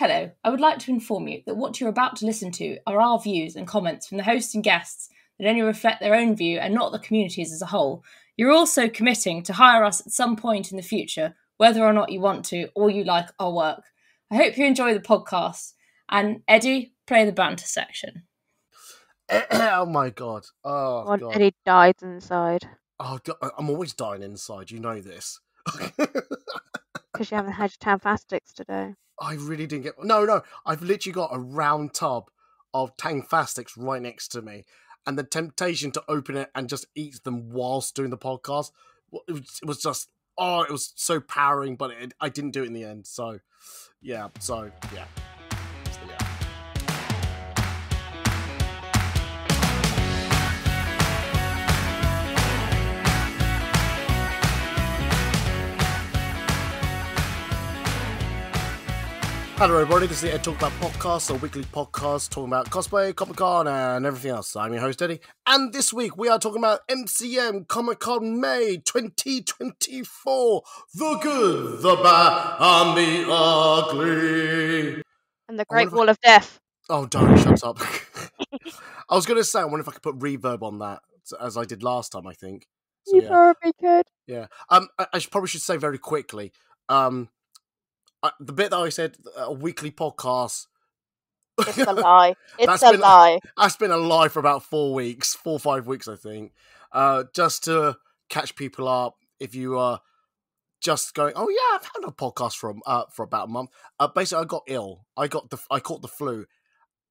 Hello, I would like to inform you that what you're about to listen to are our views and comments from the host and guests that only reflect their own view and not the community's as a whole. You're also committing to hire us at some point in the future, whether or not you want to or you like our work. I hope you enjoy the podcast. And Eddie, play the banter section. Oh my god. Oh God, god. Eddie died inside. Oh, I'm always dying inside. You know this. Because you haven't had your Tanfastics today. I really didn't get... No. I've literally got a round tub of Tangfastics right next to me. And the temptation to open it and just eat them whilst doing the podcast, it was just... Oh, it was so powering, but I didn't do it in the end. So, yeah. Hello everybody, this is the Ed Talk About Podcast, a weekly podcast talking about cosplay, Comic-Con and everything else. I'm your host Eddie, and this week we are talking about MCM Comic-Con May 2024. The good, the bad and the ugly. And the Great Wall of Death. Oh, don't, shut up. I was going to say, I wonder if I could put reverb on that, as I did last time, I think. So, You probably could. Yeah. I probably should say very quickly, the bit that I said, a weekly podcast. It's a lie. It's a lie. That's been a lie for about 4 weeks, 4 or 5 weeks, I think. Just to catch people up. If you are just going, oh yeah, I've had a podcast for about a month. Basically, I got ill. I caught the flu,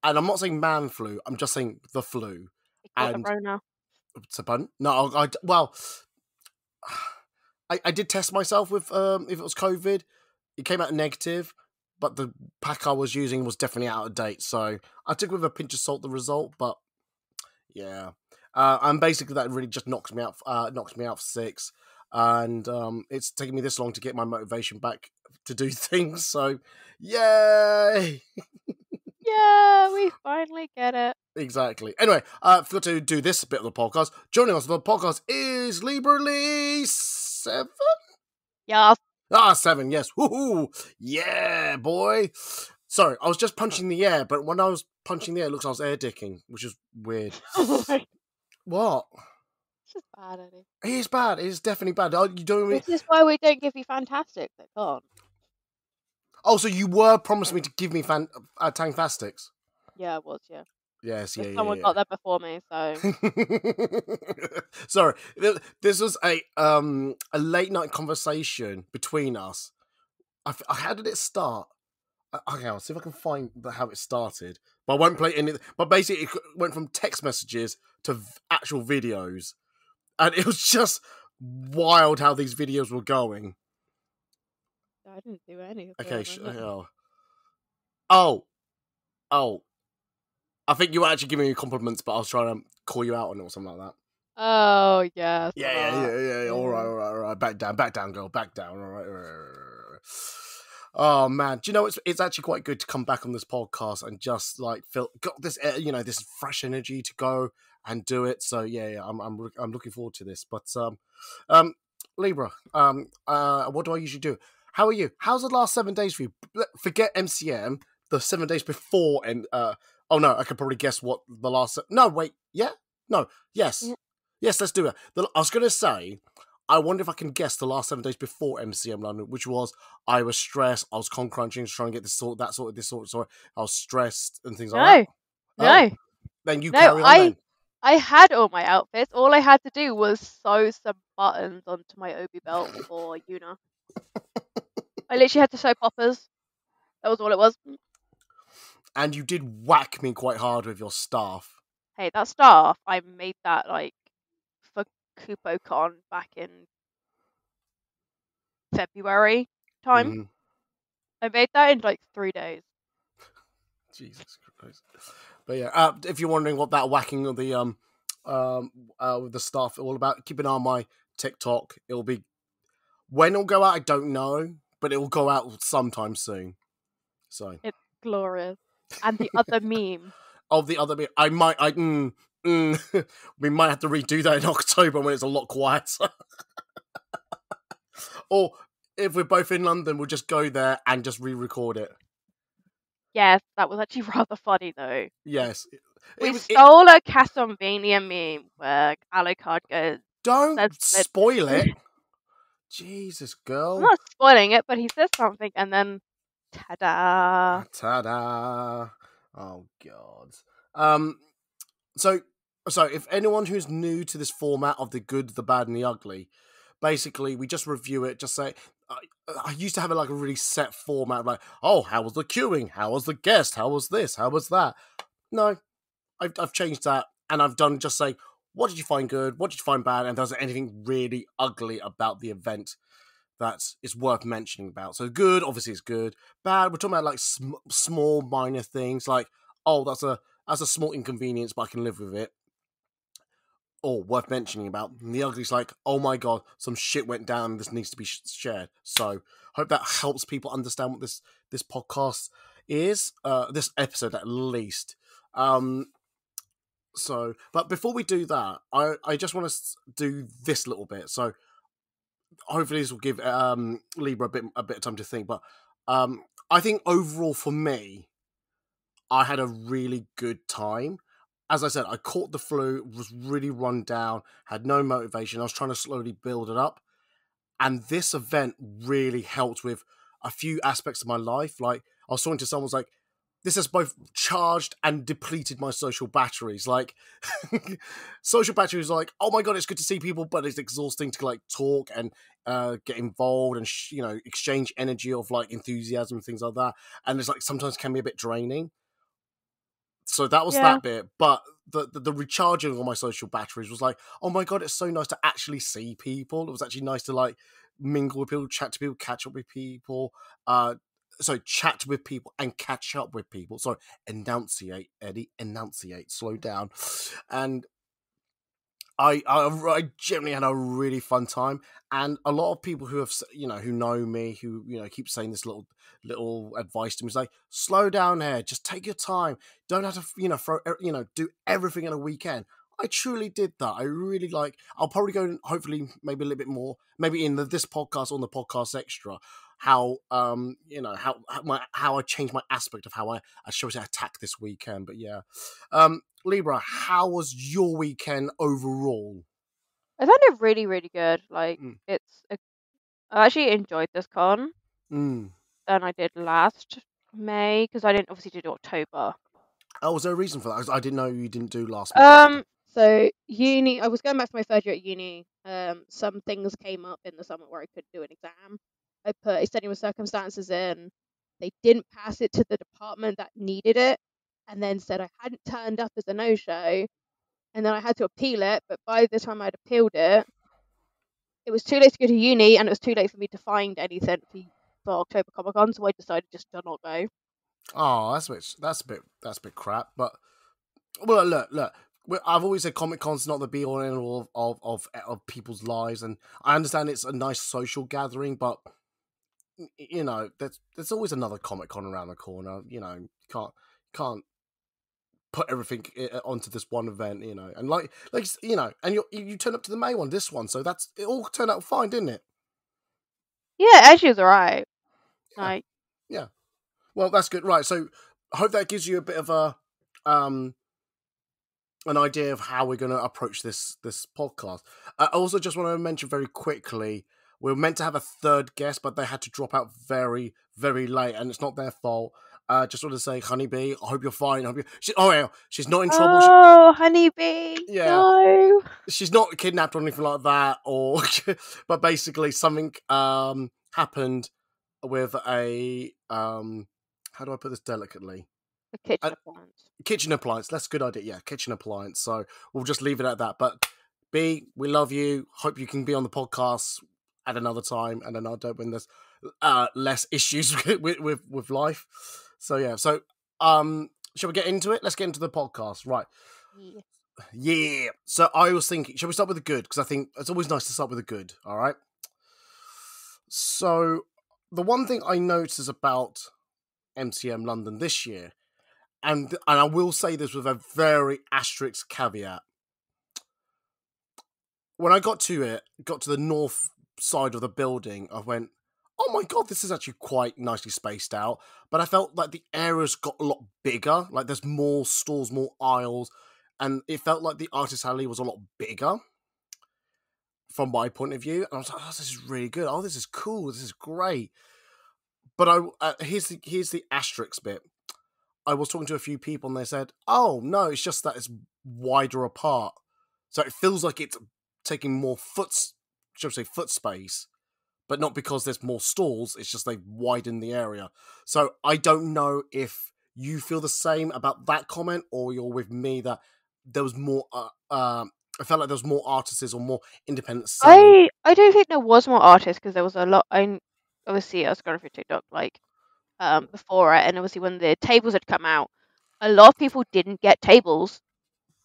and I'm not saying man flu. I'm just saying the flu. You caught the Rona. It's a pun. No, I did test myself with if it was COVID. It came out negative, but the pack I was using was definitely out of date. So I took with a pinch of salt the result, but yeah. And basically that really just knocks me out for 6. And it's taken me this long to get my motivation back to do things. So yay! Yeah, we finally get it. Exactly. Anyway, I forgot to do this bit of the podcast. Joining us on the podcast is Liberally 7? Yeah. 7, yes. Woohoo! Yeah, boy. Sorry, I was just punching the air, but when I was punching the air, it looks like I was air dicking, which is weird. What? It's just bad, Eddie. It is bad. It is definitely bad. Oh, you don't. This is why we don't give you Fantastic. They can't. Oh, so you were promising me to give me Tangfastics? Yeah, it was, yeah. Yes, yeah. Someone got that before me, so. Sorry, this was a late night conversation between us. How did it start? Okay, I'll see if I can find how it started. But I won't play any. But basically, it went from text messages to actual videos, and it was just wild how these videos were going. I didn't do any of Okay. that. Oh. I think you were actually giving me compliments, but I was trying to call you out on it or something like that. Oh, yeah. Yeah. All right. Back down, girl. Back down. All right. Oh man, do you know it's actually quite good to come back on this podcast and just like got this this fresh energy to go and do it. So yeah, I'm looking forward to this. But Libra, what do I usually do? How are you? How's the last 7 days for you? Forget MCM. The 7 days before oh no, I could probably guess what the last... No, wait, yeah? No, yes. Yeah. Yes, let's do it. I was going to say, I wonder if I can guess the last 7 days before MCM London, which was, I was stressed, I was con-crunching, trying to get this sorted, I was stressed and things like that. No. Oh, then you carry on then. I had all my outfits. All I had to do was sew some buttons onto my Obi belt for Yuna. I literally had to sew poppers. That was all it was. And you did whack me quite hard with your staff. Hey, that staff, I made that, for KupoCon back in February time. Mm-hmm. I made that in, 3 days. Jesus Christ. But yeah, if you're wondering what that whacking of the, with the staff all about, keep an eye on my TikTok. It'll be... When it'll go out, I don't know, but it will go out sometime soon. So... It's glorious. And the other meme. I might, we might have to redo that in October when it's a lot quieter. Or if we're both in London, we'll just go there and just re-record it. Yes, that was actually rather funny though. Yes. We It stole a Castlevania meme where Alucard goes, don't says that spoil it. I'm Jesus, girl. not spoiling it, but he says something and then ta-da. Ta-da. Oh, God. Um, so, if anyone who's new to this format of the good, the bad, and the ugly, basically, we just review it, just say, I used to have like a really set format, like, oh, how was the queuing? How was the guest? How was this? How was that? No, I've changed that, and I've done just say, what did you find good? What did you find bad? And was there anything really ugly about the event that is worth mentioning about? So good, obviously, is good. Bad, we're talking about like small, minor things, like, oh, that's a small inconvenience, but I can live with it. Or worth mentioning about. And the ugly's like, oh my god, some shit went down. This needs to be shared. So hope that helps people understand what this podcast is. This episode at least. So, but before we do that, I just want to do this little bit. So hopefully this will give Libra a bit of time to think. But I think overall for me, I had a really good time. As I said, I caught the flu, was really run down, had no motivation. I was trying to slowly build it up. And this event really helped with a few aspects of my life. Like, I was talking to someone, was like, this has both charged and depleted my social batteries. Like, social batteries are like, oh my god, it's good to see people, but it's exhausting to like talk and get involved and exchange energy of like enthusiasm and things like that. And it's like sometimes can be a bit draining. So that was Yeah. that bit, but the recharging on my social batteries was like, oh my god, it's so nice to actually see people. It was actually nice to like mingle with people, chat to people, catch up with people. Chat with people and catch up with people. Sorry, enunciate, Eddie, enunciate, slow down. And I generally had a really fun time, and a lot of people who have who know me, who keep saying this little advice to me is like, slow down here, just take your time, don't have to do everything in a weekend. I truly did that. I really like. I'll probably go, hopefully, maybe a little bit more, maybe in this podcast, on the podcast extra, how how I changed my aspect of how I shall we say attack this weekend. But yeah, Libra, how was your weekend overall? I found it really, really good. Like, Mm. I actually enjoyed this con Mm. than I did last May because I didn't obviously do October. Oh, was there a reason for that? 'Cause I didn't know you didn't do last month. So uni, I was going back to my third year at uni. Some things came up in the summer where I couldn't do an exam. I put extenuating circumstances in. They didn't pass it to the department that needed it, and then said I hadn't turned up as a no-show, and then I had to appeal it. But by the time I'd appealed it, it was too late to go to uni, and it was too late for me to find anything for October Comic Con. So I decided just to not go. Oh, that's a bit crap. But well, look. I've always said Comic Con's not the be all and end all of people's lives, and I understand it's a nice social gathering, but there's always another Comic Con around the corner. You can't put everything onto this one event, and and you turn up to the May one, this one, so it all turned out fine, didn't it? Yeah, actually, it was alright. Like, Yeah. Well, that's good. Right. So I hope that gives you a bit of an idea of how we're going to approach this podcast. I also just want to mention very quickly, we were meant to have a third guest, but they had to drop out very, very late, and it's not their fault. Just want to say, Honeybee, I hope you're fine. She's not in trouble. oh, Honeybee, Yeah. no. She's not kidnapped or anything like that, but basically something happened with a how do I put this delicately? A kitchen appliance. Kitchen appliance. That's a good idea. Yeah, kitchen appliance. So we'll just leave it at that. But B, we love you. Hope you can be on the podcast at another time and another day when there's less issues with life. So yeah. So shall we get into it? Let's get into the podcast. Right. Yeah. So I was thinking, shall we start with the good? Because I think it's always nice to start with the good. All right. So the one thing I noticed about MCM London this year, and I will say this with a very asterisk caveat. When I got to the north side of the building, I went, oh my god, this is actually quite nicely spaced out. But I felt like the areas got a lot bigger. Like there's more stalls, more aisles, and it felt like the artist alley was a lot bigger from my point of view. And I was like, oh, this is really good. Oh, this is cool. This is great. But here's the asterisk bit. I was talking to a few people and they said, oh no, it's just that it's wider apart. So it feels like it's taking more should I say foot space, but not because there's more stalls, it's just they've widened the area. So I don't know if you feel the same about that comment or you're with me that there was more, I felt like there was more artists or more independent selling. I don't think there was more artists because there was a lot. Obviously I was going through TikTok like before it, and obviously when the tables had come out, a lot of people didn't get tables.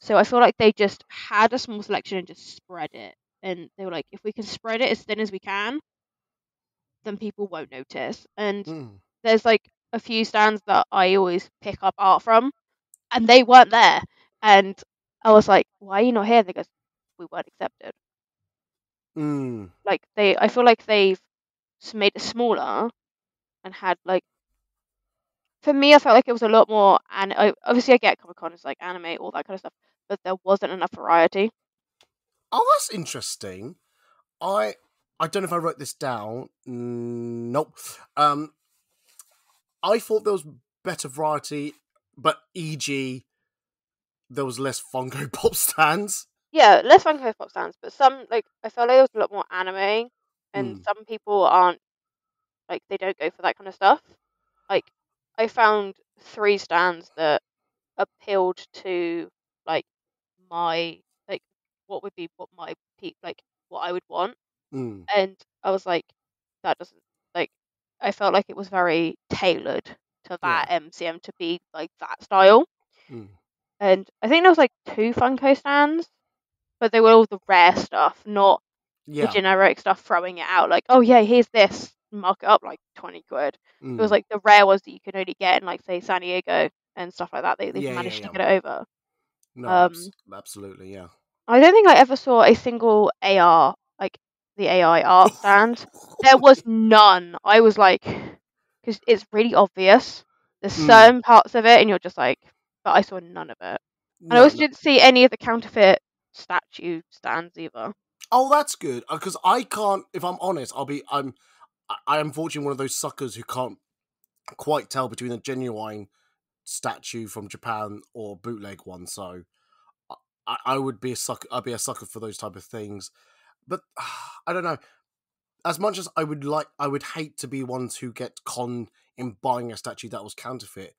So I feel like they just had a small selection and just spread it. And they were like, if we can spread it as thin as we can, then people won't notice. And Mm. there's like a few stands that I always pick up art from, and they weren't there. And I was like, why are you not here? They goes, we weren't accepted. Mm. Like I feel like they've made it smaller and had like, for me, I felt like it was a lot more. And obviously, I get Comic Con is like anime, all that kind of stuff, but there wasn't enough variety. Oh, that's interesting. I don't know if I wrote this down. Nope. I thought there was better variety, but e.g., there was less Funko Pop stands. Yeah, less Funko Pop stands, but some like I felt like there was a lot more anime, and Mm. some people aren't like they don't go for that kind of stuff. Like I found 3 stands that appealed to like my like what would be what my like what I would want, Mm. and I was like that doesn't like I felt like it was very tailored to Yeah. that MCM to be like that style, Mm. and I think there was like 2 Funko stands, but they were all the rare stuff, not the Yeah. generic stuff throwing it out like, oh yeah, here's this, mark it up like 20 quid. It was Mm. like the rare ones that you can only get in like say San Diego and stuff like that. They've Yeah, yeah, managed to yeah. get it over. No, Um, absolutely, yeah. I don't think I ever saw a single AR like the AI art stand. There was none. I was like, because it's really obvious. There's Mm. certain parts of it, and you're just like, but I saw none of it. And I No, also no. didn't see any of the counterfeit statue stands either. Oh, that's good. Because I can't, if I'm honest, I am fortunately one of those suckers who can't quite tell between a genuine statue from Japan or bootleg one. So I would be a sucker. I'd be a sucker for those type of things. But I don't know. As much as I would hate to be ones who get conned in buying a statue that was counterfeit.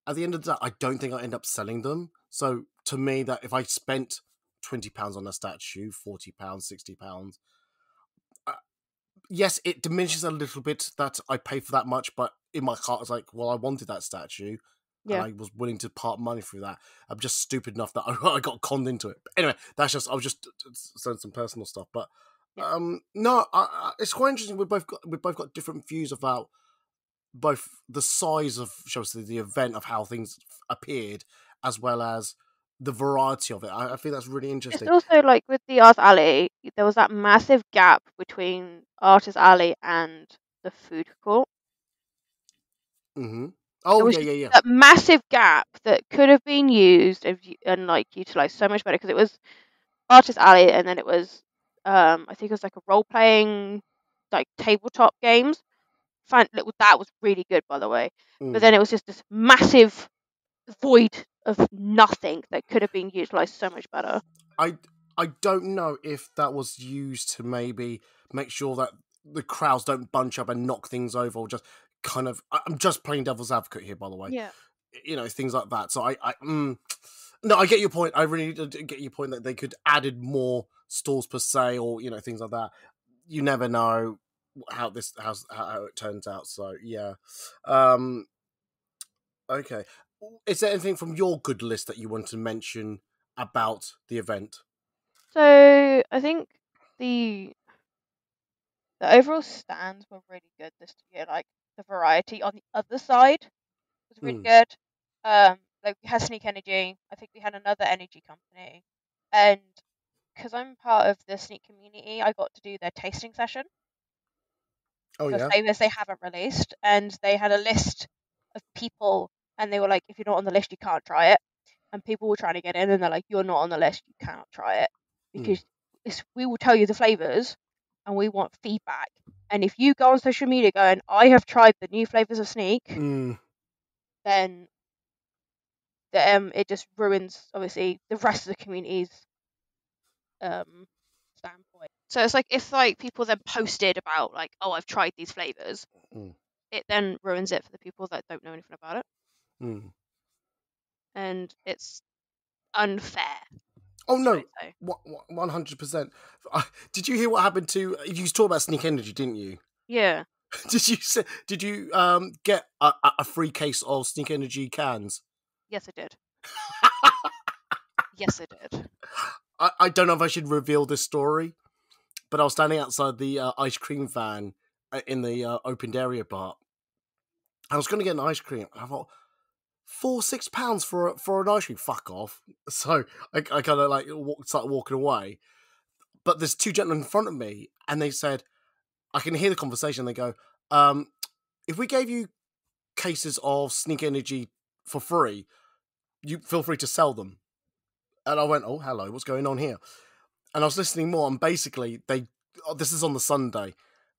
At the end of the day, I don't think I end up selling them. So to me, that if I spent £20 on a statue, £40, £60, yes, it diminishes a little bit that I pay for that much. But in my heart, it's like, well, I wanted that statue, and Yeah. I was willing to part money through that. I'm just stupid enough that I got conned into it. But anyway, I was just saying some personal stuff. But Yeah. no, it's quite interesting. We both got different views about both the size of, shall we say, the event of how things appeared, as well as the variety of it. I think that's really It's interesting. also like with the Art Alley, there was that massive gap between Artist Alley and the food court. Mm-hmm. There Oh was yeah, just yeah, yeah. that massive gap that could have been used and like utilized so much better because it was Artist Alley and then it was I think it was like a role playing like tabletop games. That was really good by the way. But Mm. then it was just this massive void of nothing that could have been utilized so much better. I I don't know if that was used to maybe make sure that the crowds don't bunch up and knock things over, or just kind of. I'm just playing devil's advocate here, by the way. Yeah. Things like that. So no, I get your point. I really do get your point that they could added more stalls per se, or things like that. You never know how it turns out. So yeah, um, okay. Is there anything from your good list that you want to mention about the event? So I think the the overall stands were really good this year. Like the variety on the other side was really Mm. good. Like we had Sneak Energy. I think we had another energy company, and because I'm part of the Sneak community, I got to do their tasting session. Oh for yeah. flavours they haven't released, and they had a list of people, and they were like, if you're not on the list, you can't try it. And people were trying to get in, and they're like, you're not on the list, you cannot try it, because we will tell you the flavours, and we want feedback. And if you go on social media going, I have tried the new flavours of Sneak, then it just ruins, obviously, the rest of the community's standpoint. So it's like, if like people then posted about like, oh, I've tried these flavours, it then ruins it for the people that don't know anything about it. And it's unfair. Oh no, So. 100%. Did you hear what happened to? You talked about Sneak Energy, didn't you? Yeah. Did you get a free case of Sneak Energy cans? Yes, I did. Yes, I did. I don't know if I should reveal this story, but I was standing outside the ice cream van in the opened area bar. I was going to get an ice cream. I thought, £6 for an ice cream, fuck off. So I kind of like started walking away. But there's two gentlemen in front of me, and they said, I can hear the conversation. They go, if we gave you cases of Sneak Energy for free, you feel free to sell them. And I went, oh, hello, what's going on here? And I was listening more, and basically, this is on the Sunday,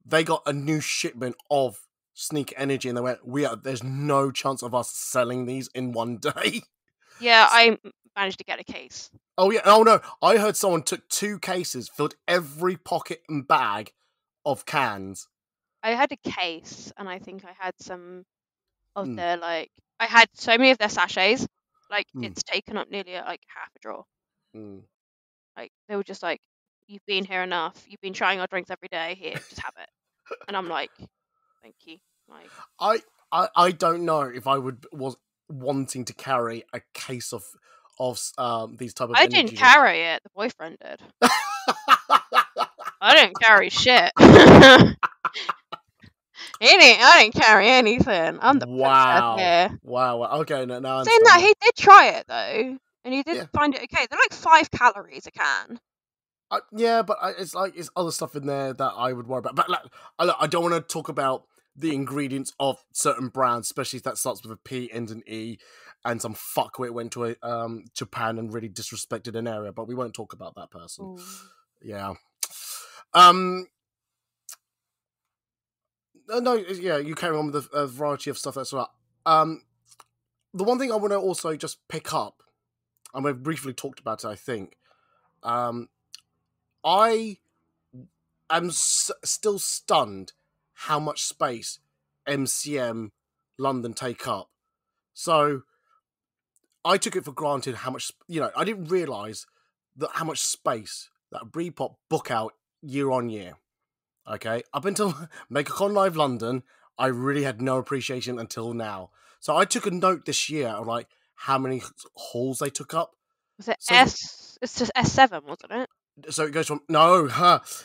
they got a new shipment of Sneak Energy, and they went, there's no chance of us selling these in one day. Yeah, I managed to get a case. Oh yeah, oh no, I heard someone took 2 cases, filled every pocket and bag of cans. I had a case, and I think I had some of their, like, I had so many of their sachets, like, it's taken up nearly like half a drawer. Like, they were just like, you've been here enough, you've been trying our drinks every day, here, just have it. And I'm like, thank you. Like, I don't know if I was wanting to carry a case of these type of I energy didn't carry it, the boyfriend did. I didn't carry shit. I didn't carry anything. I'm the princess here. Wow. Okay, now I'm saying that, he did try it though, and he did find it okay. They're like 5 calories a can. Yeah, but it's other stuff in there that I would worry about. But like, I don't want to talk about the ingredients of certain brands, especially if that starts with a P, ends in E, and some fuckwit went to Japan and really disrespected an area. But we won't talk about that person. Ooh. Yeah. No, yeah, you carry on with a variety of stuff. That's right. The one thing I want to also just pick up, and we've briefly talked about it, I think. I am still stunned how much space MCM London take up. So I took it for granted how much, I didn't realise that how much space that Britpop book out year on year. Okay, up until MegaCon Live London, I really had no appreciation until now. So I took a note this year of like how many halls they took up. Was it It's just S7, wasn't it? So it goes from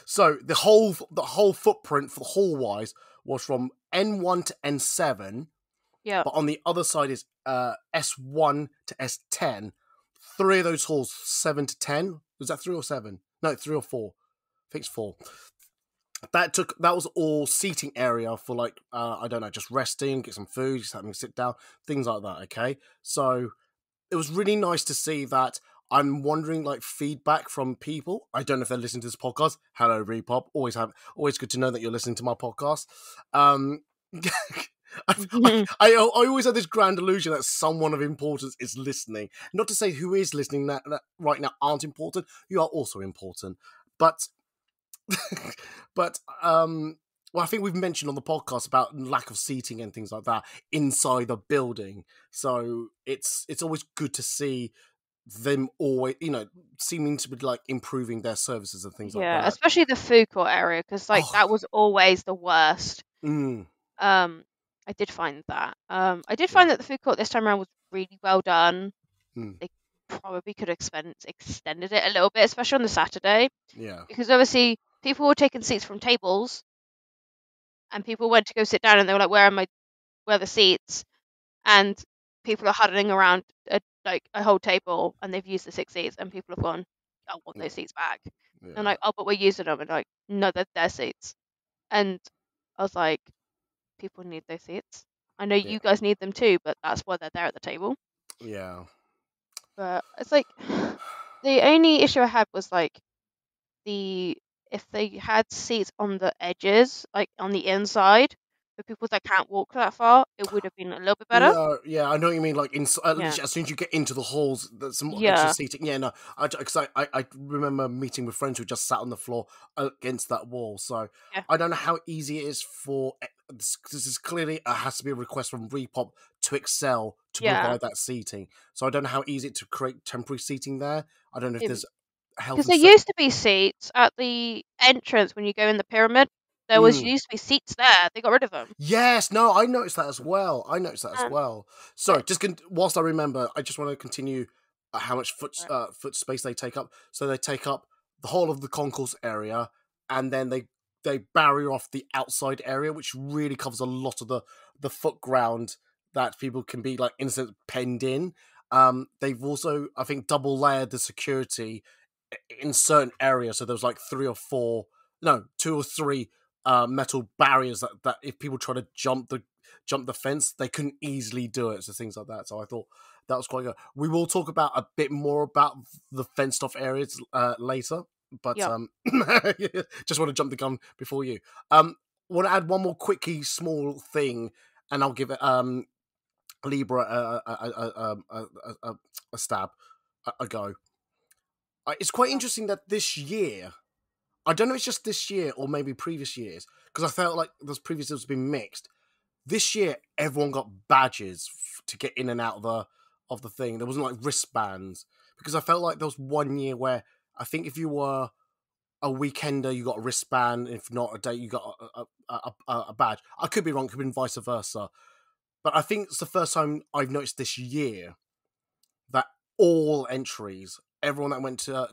So the whole footprint for hall wise was from N1 to N7. Yeah. But on the other side is S1 to S10. 3 of those halls, 7 to 10. Was that 3 or 7? No, 3 or 4. I think it's 4. That was all seating area for like I don't know, just resting, get some food, just having a sit down, things like that. Okay, so it was really nice to see that. I'm wondering like feedback from people. I don't know if they're listening to this podcast. Hello, Repop. Always good to know that you're listening to my podcast. I always have this grand illusion that someone of importance is listening. Not to say who is listening that right now aren't important. You are also important, but. But well, I think we've mentioned on the podcast about lack of seating and things like that inside the building. So it's always good to see them always, seeming to be like improving their services and things like that. Yeah, especially the food court area, because that was always the worst. I did find that. I did find that the food court this time around was really well done. They probably could have extended it a little bit, especially on the Saturday. Yeah. Because obviously people were taking seats from tables, and people went to go sit down, and they were like, "Where are the seats?" And people are huddling around a whole table, and they've used the 6 seats, and people have gone, "I want those seats back." Yeah. And like, "Oh, but we're using them," and like, "No, they're their seats." And I was like, people need those seats. I know you guys need them too, but that's why they're there at the table. Yeah. But it's like the only issue I had was like if they had seats on the edges, like on the inside, for people that can't walk that far, it would have been a little bit better. No, yeah, I know what you mean. Like, Yeah. as soon as you get into the halls, there's some extra Yeah. seating. Yeah, no, because I remember meeting with friends who just sat on the floor against that wall. So Yeah. I don't know how easy it is for. This is clearly has to be a request from Repop to Excel to Yeah. provide that seating. So I don't know how easy it to create temporary seating there. I don't know if there's health Because and there used to be seats at the entrance when you go in the pyramid. There used to be seats there. They got rid of them. Yes, no, I noticed that as well. And Sorry, just whilst I remember, I just want to continue how much foot space they take up. So they take up the whole of the concourse area, and then they barrier off the outside area, which really covers a lot of the foot ground that people can be like innocent penned in. They've also, I think, double layered the security in certain areas. So there was like 2 or 3 metal barriers that if people try to jump the fence, they couldn't easily do it. So things like that. So I thought that was quite good. We will talk about a bit more about the fenced off areas later, but just want to jump the gun before you. Want to add one more quickie small thing, and I'll give it Libra a stab, a go. It's quite interesting that this year, I don't know if it's just this year or maybe previous years, because I felt like those previous years have been mixed. This year, everyone got badges to get in and out of the thing. There wasn't like wristbands, because I felt like there was one year where I think if you were a weekender, you got a wristband. If not a day, you got a badge. I could be wrong. It could have been vice versa. But I think it's the first time I've noticed this year that all entries, everyone that went to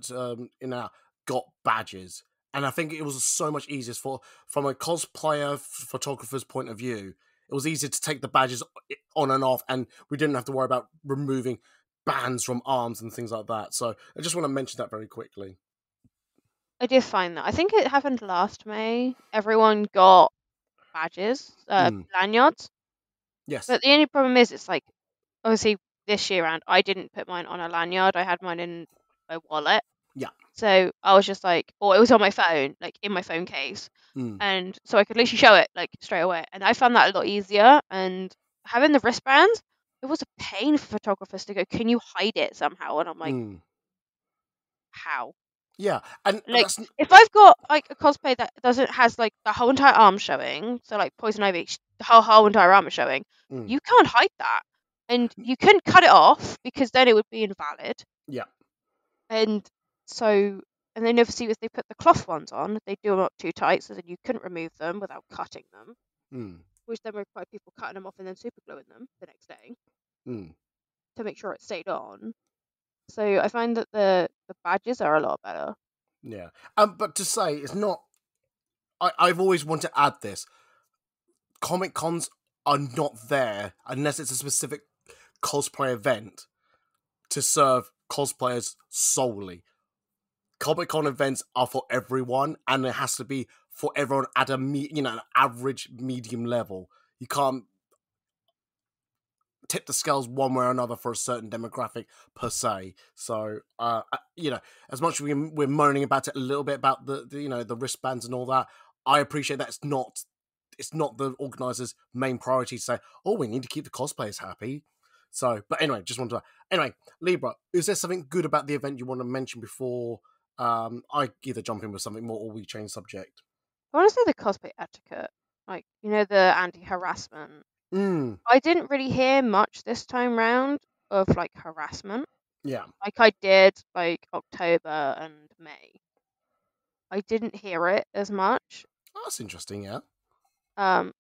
in and out, got badges. And I think it was so much easier from a cosplayer photographer's point of view. It was easier to take the badges on and off, and we didn't have to worry about removing bands from arms and things like that. So I just want to mention that very quickly. I did find that. I think it happened last May. Everyone got badges, lanyards. Yes. But the only problem is, it's like, obviously, this year round, I didn't put mine on a lanyard. I had mine in my wallet. Yeah. So I was just like, or it was on my phone, like in my phone case. And so I could literally show it like straight away. And I found that a lot easier. And having the wristbands, it was a pain for photographers to go, can you hide it somehow? And I'm like, how? Yeah. And like, if I've got like a cosplay that has like the whole entire arm showing, so like Poison Ivy, the whole entire arm is showing, you can't hide that. And you couldn't cut it off because then it would be invalid. Yeah. And so, and then obviously if they put the cloth ones on, they do them up too tight, so then you couldn't remove them without cutting them, which then required people cutting them off and then super gluing them the next day to make sure it stayed on. So I find that the badges are a lot better. Yeah. But to say, it's not... I've always wanted to add this. Comic cons are not there unless it's a specific cosplay event to serve cosplayers solely. Comic Con events are for everyone, and it has to be for everyone at an average medium level. You can't tip the scales one way or another for a certain demographic per se. So, as much as we're moaning about it a little bit about the wristbands and all that, I appreciate that it's not the organisers' main priority to say, oh, we need to keep the cosplayers happy. So, but anyway, just wanted to... Anyway, Libra, is there something good about the event you want to mention before I either jump in with something more or we change subject? I want to say the cosplay etiquette, like, the anti-harassment. I didn't really hear much this time round of like harassment. Yeah. Like I did like October and May. I didn't hear it as much. Oh, that's interesting, yeah.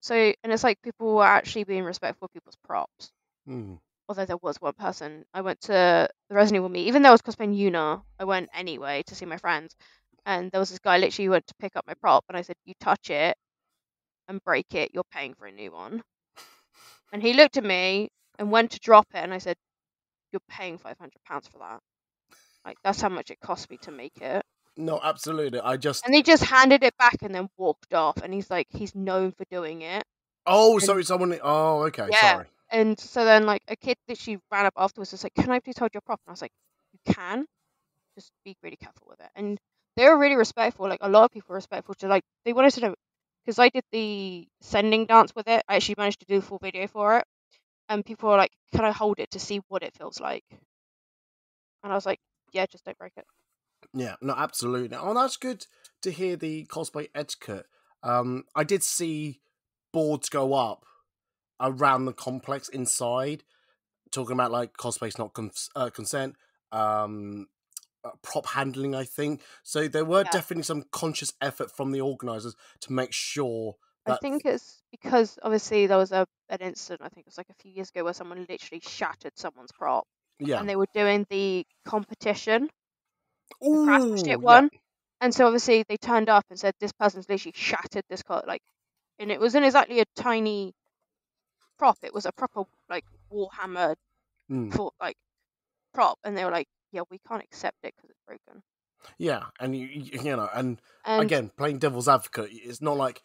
So, and it's like people were actually being respectful of people's props. Although there was one person, I went to the Resident Evil meet, even though I was cosplaying Yuna, I went anyway to see my friends. And there was this guy literally who went to pick up my prop, and I said, you touch it and break it, you're paying for a new one. And he looked at me and went to drop it, and I said, you're paying £500 for that. Like, that's how much it cost me to make it. No, absolutely. And he just handed it back and then walked off. And he's like, he's known for doing it. Oh, And sorry, someone. Oh, okay, yeah. sorry. And so then, like, a kid literally ran up afterwards and was like, "Can I please hold your prop?" And I was like, "You can. Just be really careful with it." And they were really respectful. Like, a lot of people were respectful to, like, they wanted to know, because I did the sending dance with it. I actually managed to do a full video for it. And people were like, "Can I hold it to see what it feels like?" And I was like, "Yeah, just don't break it." Yeah, no, absolutely. Oh, that's good to hear the cosplay etiquette. I did see boards go up around the complex inside, talking about like cosplay's not consent, prop handling. I think so. There were Yeah. definitely some conscious effort from the organisers to make sure I that. think it's because obviously there was an incident, I think it was like a few years ago, where someone literally shattered someone's prop. Yeah. And they were doing the competition, the craftsmanship Ooh, yeah. one. And so obviously they turned up and said, "This person's literally shattered this like," and it wasn't exactly a tiny prop. It was a proper like Warhammer for like prop, and they were like, "Yeah, we can't accept it because it's broken." Yeah, and you know, and And again, playing devil's advocate, it's not like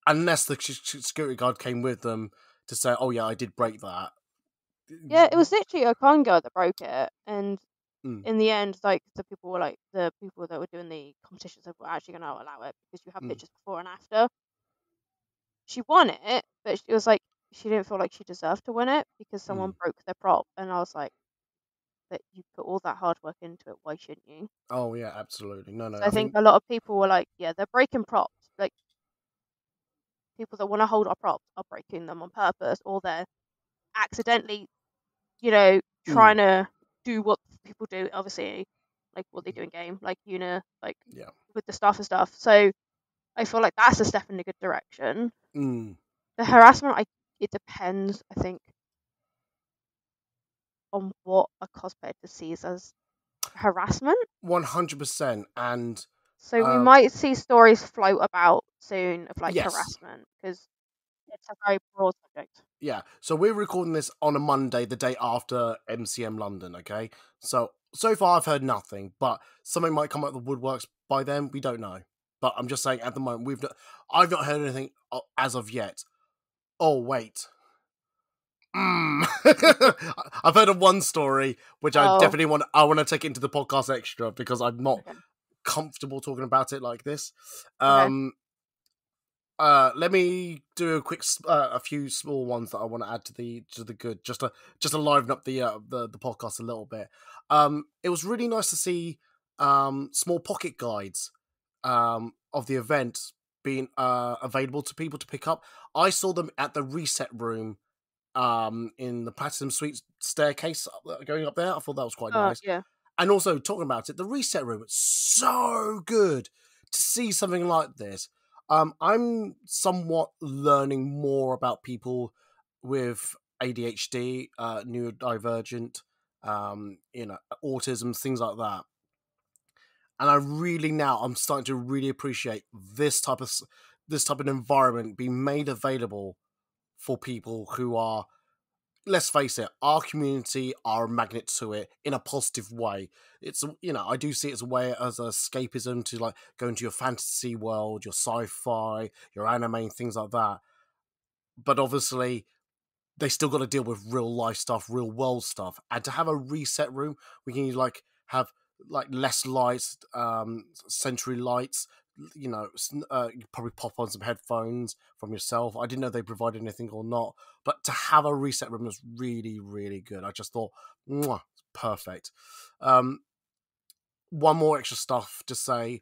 unless the security guard came with them to say, "Oh yeah, I did break that." yeah, it was literally a con girl that broke it, and Mm, in the end, like the people that were doing the competitions were actually going to allow it because you have mm, pictures before and after. She won it, but she was like, she didn't feel like she deserved to win it because someone mm. broke their prop, and I was like, "But you put all that hard work into it, why shouldn't you?" Oh yeah, absolutely. No, no. So I I think think a lot of people were like, "Yeah, they're breaking props. Like people that want to hold our props are breaking them on purpose, or they're accidentally, mm, trying to do what people do. Obviously, like what they do in game, like like yeah. with the staff and stuff." So I feel like that's a step in a good direction. Mm, The harassment, it depends, I think, on what a cosplayer sees as harassment. 100%. And So we might see stories float about soon of like yes, harassment because it's a very broad subject. yeah. So we're recording this on a Monday, the day after MCM London. Okay. So far I've heard nothing, but something might come out of the woodworks by then. We don't know. But I'm just saying, at the moment, I've not heard anything as of yet. Oh wait. I've heard of one story which I Oh, definitely want to take into the podcast extra because I'm not okay, comfortable talking about it like this. okay. Let me do a few small ones that I want to add to the good, just to liven up the podcast a little bit. It was really nice to see small pocket guides of the event being available to people to pick up. I saw them at the reset room in the Platinum Suite staircase going up there. I thought that was quite nice. Yeah. And also talking about it, the reset room, it's so good to see something like this. I'm somewhat learning more about people with ADHD, neurodivergent, autism, things like that. And I'm starting to really appreciate this type of environment being made available for people who are, let's face it, our community are a magnet to it in a positive way. It's, I do see it as a way, as a escapism to like go into your fantasy world, your sci-fi, your anime, and things like that. But obviously, they still got to deal with real life stuff, real world stuff, and to have a reset room, we can like have like less lights, sensory lights. You probably pop on some headphones from yourself. I didn't know they provided anything or not, but to have a reset room was really, really good. I just thought, mwah, perfect. One more extra stuff to say.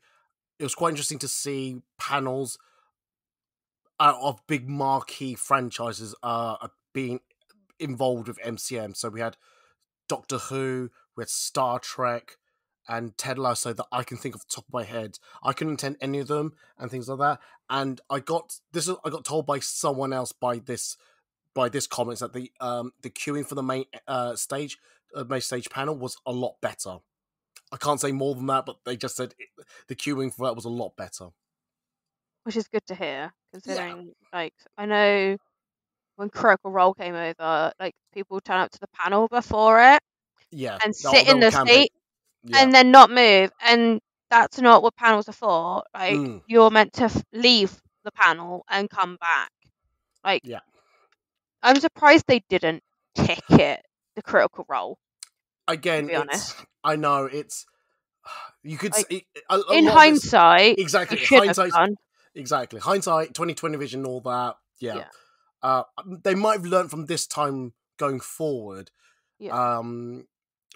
It was quite interesting to see panels of big marquee franchises being involved with MCM. So we had Doctor Who, we had Star Trek, and Ted Lasso that I can think of the top of my head. I couldn't attend any of them and things like that. And I got told by someone else by this comments that the queuing for the main stage panel was a lot better. I can't say more than that, but they just said the queuing for that was a lot better. Which is good to hear, Yeah. considering like I know when Critical Role came over, like people turn up to the panel before it Yeah. and sit in They were the camping. seat Yeah. and then not move. And that's not what panels are for. Like, Mm. you're meant to leave the panel and come back. Like, Yeah. I'm surprised they didn't ticket the Critical Role. Again, to be honest, I know it's. You could like, see a in lot of this, hindsight, they exactly should have done. exactly hindsight 2020 vision, all that. Yeah. Yeah. They might have learned from this time going forward. Yeah.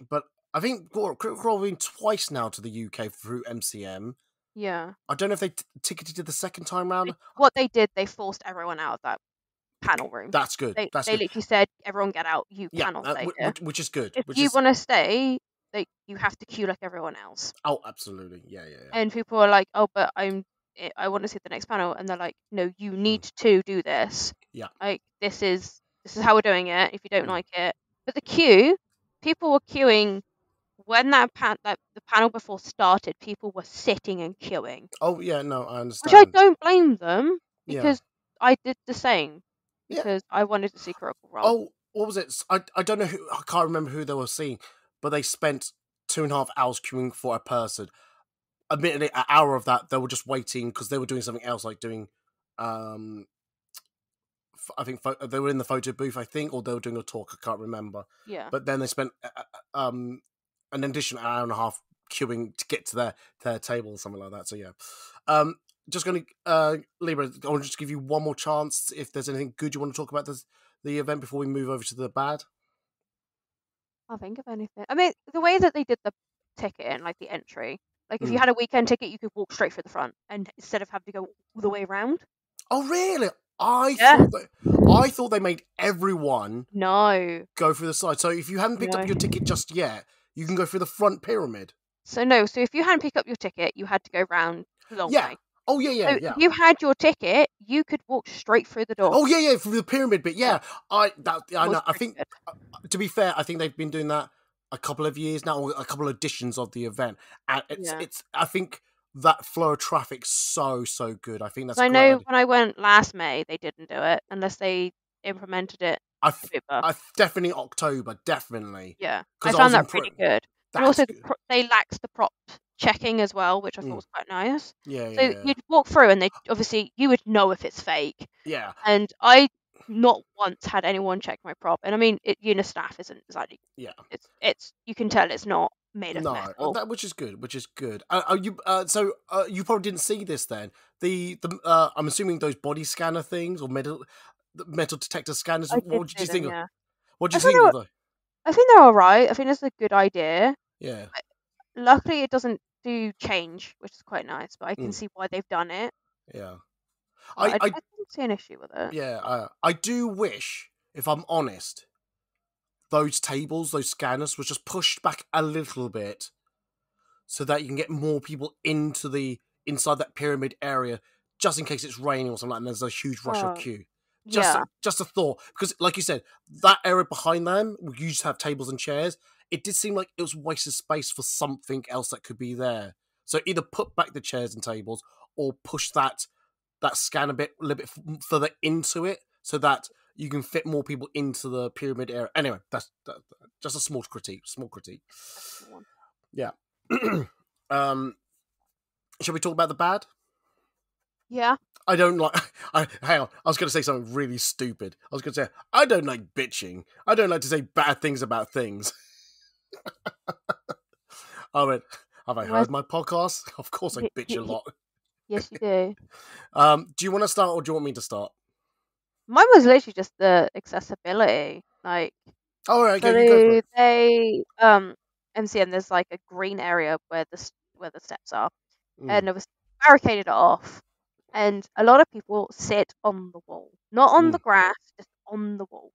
But I think Critical Role been twice now to the UK through MCM. Yeah. I don't know if they ticketed it the second time round. What they did, they forced everyone out of that panel room. That's good. They That's good. literally said, "Everyone get out. You Yeah, cannot stay here." which is good. If Which you is want to stay, like, you have to queue like everyone else. oh, absolutely, yeah. And people are like, "Oh, but I want to see the next panel," and they're like, "No, you need to do this. Yeah. Like, this is how we're doing it. If you don't like it." But the queue, people were queuing when the panel before started. People were sitting and queuing, Oh yeah, no, I which I understand. don't blame them, Yeah. because I did the same, Yeah. because I wanted to see Critical Role. Oh, what was it? I don't know who. I can't remember who they were seeing, but they spent 2.5 hours queuing for a person. Admittedly, an hour of that they were just waiting because they were doing something else, like doing, I think they were in the photo booth, I think, or they were doing a talk. I can't remember. Yeah. But then they spent an additional hour and a half queuing to get to their table or something like that. So yeah, just going to Libra. I want to just give you one more chance if there's anything good you want to talk about the event before we move over to the bad. I'll think of anything. I mean, the way that they did the ticket and like the entry, like if you Mm. had a weekend ticket, you could walk straight through the front, and instead of having to go all the way around. Oh really? Yeah. I thought they made everyone No. go through the side. So if you hadn't picked up your ticket just yet, you can go through the front pyramid. So no. So if you hadn't picked up your ticket, you had to go round the long way. Oh yeah. So if you had your ticket, you could walk straight through the door. Oh yeah, through the pyramid bit. Yeah, I know. I think good. To be fair, I think they've been doing that a couple of years now, or a couple of editions of the event, and it's. I think that flow of traffic's so good. I think that's. I know when I went last May, they didn't do it unless they implemented it. I definitely October, definitely. Yeah, I found that pretty good. And also, good. They laxed the prop checking as well, which I thought was quite nice. Yeah. You'd walk through, and you would know if it's fake. Yeah. And I not once had anyone check my prop, and I mean, Unistaff isn't exactly. Yeah. It's you can tell it's not made of metal. Which is good. So you probably didn't see this then. The I'm assuming those body scanner things or metal detector scanners. What did you think? Yeah. What did you think of them? I think they're all right. I think it's a good idea. Yeah. Luckily, it doesn't do change, which is quite nice. But I can see why they've done it. Yeah. I didn't see an issue with it. Yeah. I do wish, if I'm honest, those tables, those scanners, was just pushed back a little bit, so that you can get more people inside that pyramid area, just in case it's raining or something like that, and there's a huge rush of queue. Just a thought, because like you said, that area behind them, you used to have tables and chairs. It did seem like it was wasted space for something else that could be there. So either put back the chairs and tables, or push that scan a little bit further into it, so that you can fit more people into the pyramid area. Anyway, that's just a small critique. Yeah. Shall we talk about the bad? Yeah. I don't like. Hang on. I was going to say something really stupid. I was going to say I don't like bitching. I don't like to say bad things about things. I went. Have I heard my podcast? Of course, I bitch a lot. Yes, you do. Do you want to start, or do you want me to start? Mine was literally just the accessibility. Like, all right, okay, you go for it. They MCM, there's like a green area where the steps are, and it was barricaded off. And a lot of people sit on the wall, not on the grass, just on the wall.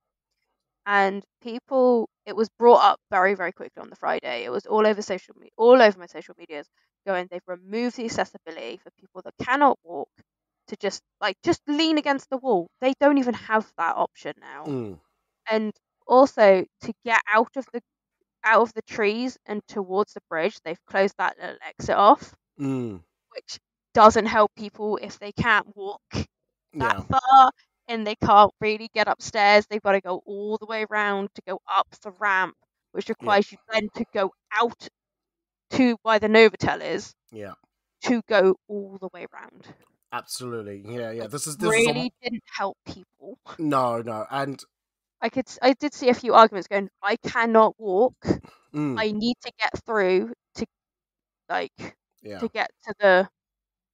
And it was brought up very, very quickly on the Friday. It was all over my social medias, going, they've removed the accessibility for people that cannot walk to just lean against the wall. They don't even have that option now. And also, to get out of the trees and towards the bridge, they've closed that little exit off, which doesn't help people if they can't walk that far and they can't really get upstairs. They've got to go all the way around to go up the ramp, which requires you then to go out to where the Novotel is, Yeah. to go all the way around. Absolutely. Yeah. This is Really didn't help people. no, and I did see a few arguments going, I cannot walk. mm, I need to get through to yeah. to get to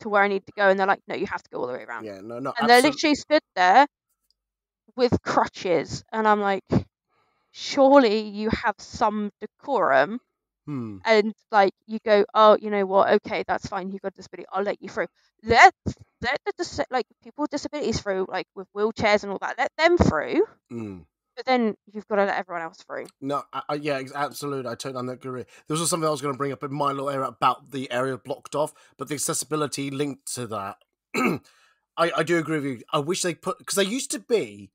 where I need to go, and they're like, no, you have to go all the way around. Yeah, no, And they're absolutely. literally stood there with crutches, and I'm like, surely you have some decorum. Hmm. And like you go, oh, you know what? Okay, that's fine. You got a disability. I'll let you through. Let like people with disabilities through, like with wheelchairs and all that. Let them through. Mm. But then you've got to let everyone else through. No, yeah, absolutely. I totally agree. There was also something I was going to bring up in my little area about the area blocked off, but the accessibility linked to that. I do agree with you. I wish they put, because they used to be